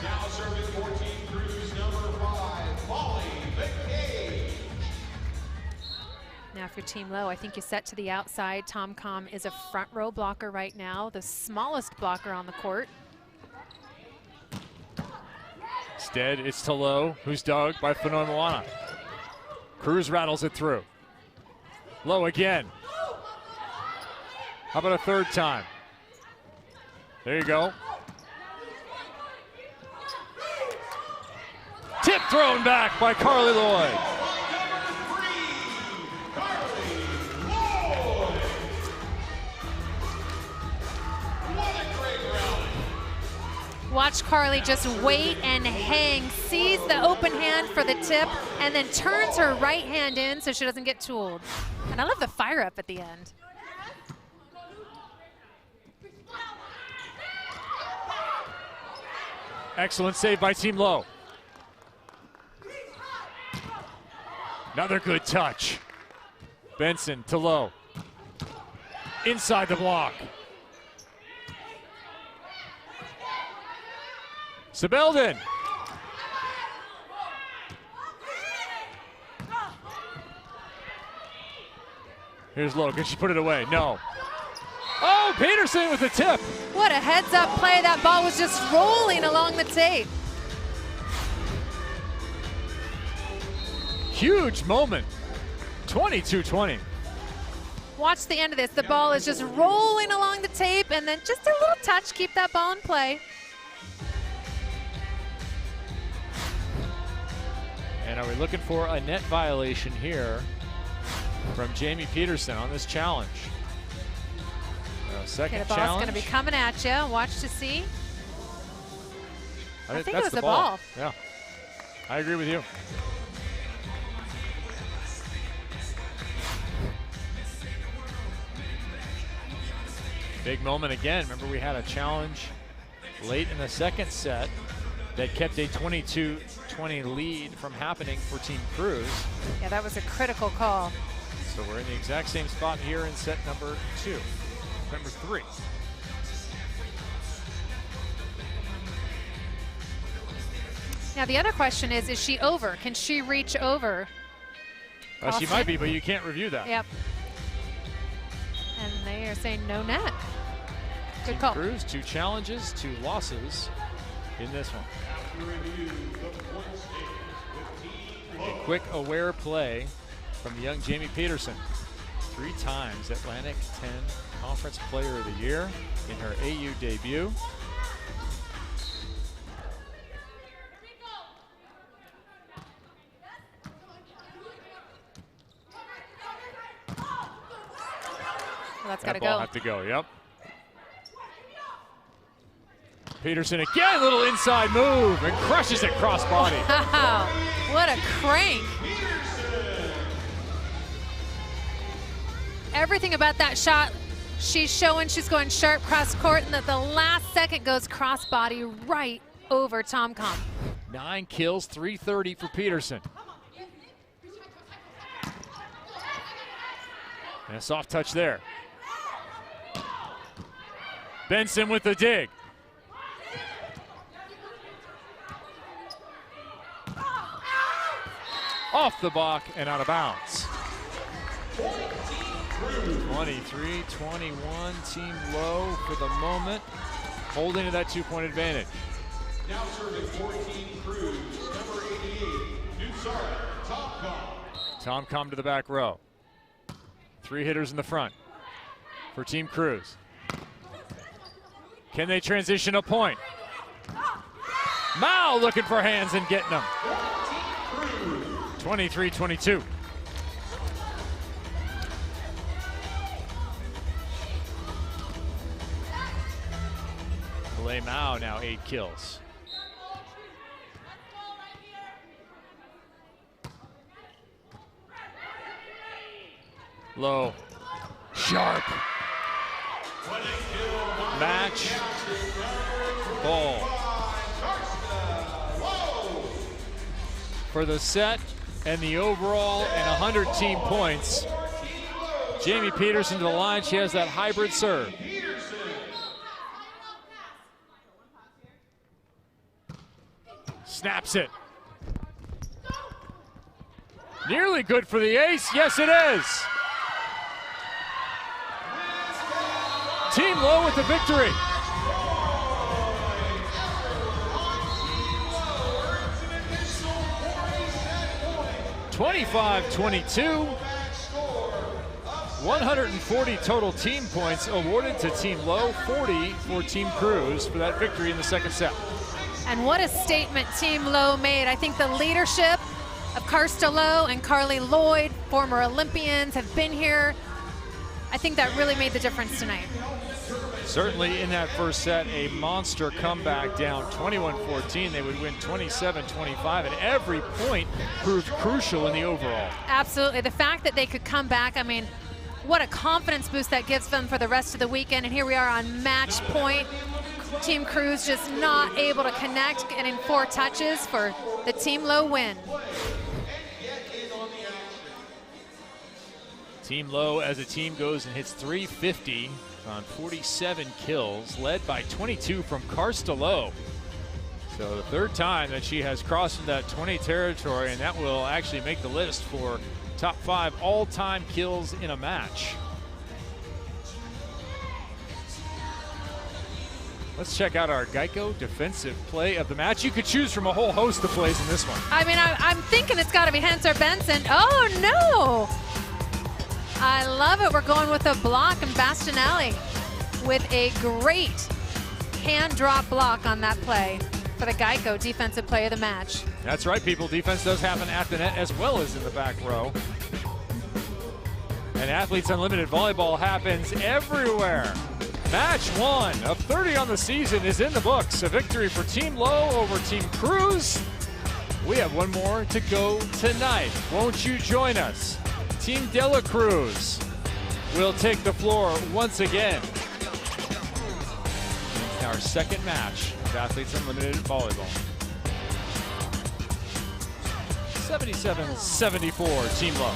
Now serving for Team Cruz, number 5, Molly McCage. Now for Team Lowe, I think you set to the outside. Tom Com is a front row blocker right now, the smallest blocker on the court. Instead, it's to Lowe, who's dug by Moana. Cruz rattles it through. Lowe again. How about a third time? There you go. Tip thrown back by Carly Lloyd. Watch Carly just wait and hang, sees the open hand for the tip, and then turns her right hand in so she doesn't get tooled. And I love the fire up at the end. Excellent save by Team Lowe. Another good touch. Benson to Lowe. Inside the block. Sabeldin. Here's Lowe. Can she put it away? No. Oh, Peterson with the tip. What a heads-up play. That ball was just rolling along the tape. Huge moment. 22-20. Watch the end of this. The ball is just rolling along the tape, and then just a little touch. Keep that ball in play. And are we looking for a net violation here from Jamie Peterson on this challenge? Second Okay, the ball's challenge. going to be coming at you. Watch to see. I think it was the a ball. Yeah, I agree with you. Big moment again. Remember, we had a challenge late in the second set that kept a 22-20 lead from happening for Team Cruz. Yeah, that was a critical call. So we're in the exact same spot here in set number 3. Now the other question is she over? Can she reach over? She might be, but you can't review that. Yep. And they are saying no net. Good Team call. Cruz, 2 challenges, 2 losses in this one. A quick aware play from the young Jamie Peterson. 3 times Atlantic 10 Conference Player of the Year in her AU debut. Well, that's got to That ball go. have to go, yep. Peterson again, little inside move, and crushes it cross body. Wow, what a crank. Everything about that shot, she's showing she's going sharp cross court, and that the last second goes cross body right over Tom-Com. 9 kills, 330 for Peterson. And a soft touch there. Benson with the dig. Off the block and out of bounds. 23-21, Team Lowe for the moment, holding to that 2-point advantage. Now serving 14 Cruz, number 88, new sergeant, Tom-Com. Tom-Com to the back row. 3 hitters in the front for Team Cruz. Can they transition a point? Mao looking for hands and getting them. 23-22. Malay Mao now 8 kills. Low, sharp. Match, ball. For the set and the overall and 100 team points, Jamie Peterson to the line. She has that hybrid serve. Snaps it. Nearly good for the ace. Yes, it is. Team Lowe with the victory. (25-22). 140 total team points awarded to Team Lowe, 40 for Team Cruz for that victory in the second set. And what a statement Team Lowe made. I think the leadership of Karsta Lowe and Carly Lloyd, former Olympians, have been here. I think that really made the difference tonight. Certainly in that first set, a monster comeback down 21-14. They would win 27-25, and every point proved crucial in the overall. Absolutely. The fact that they could come back, I mean, what a confidence boost that gives them for the rest of the weekend. And here we are on match point. Team Cruz just not able to connect, getting 4 touches for the Team Lowe win. Team Lowe as a team goes and hits 350 on 47 kills, led by 22 from Karsta Lowe. So the third time that she has crossed into that 20 territory, and that will actually make the list for top 5 all-time kills in a match. Let's check out our Geico defensive play of the match. You could choose from a whole host of plays in this one. I mean, I'm thinking it's got to be Henser Benson. Oh, no. I love it. We're going with a block, and Bastinelli with a great hand drop block on that play for the Geico defensive play of the match. That's right, people. Defense does happen at the net as well as in the back row. And Athletes Unlimited Volleyball happens everywhere. Match 1 of 30 on the season is in the books. A victory for Team Lowe over Team Cruz. We have one more to go tonight. Won't you join us? Team De La Cruz will take the floor once again. It's our second match of Athletes Unlimited Volleyball. 77-74, Team Lowe.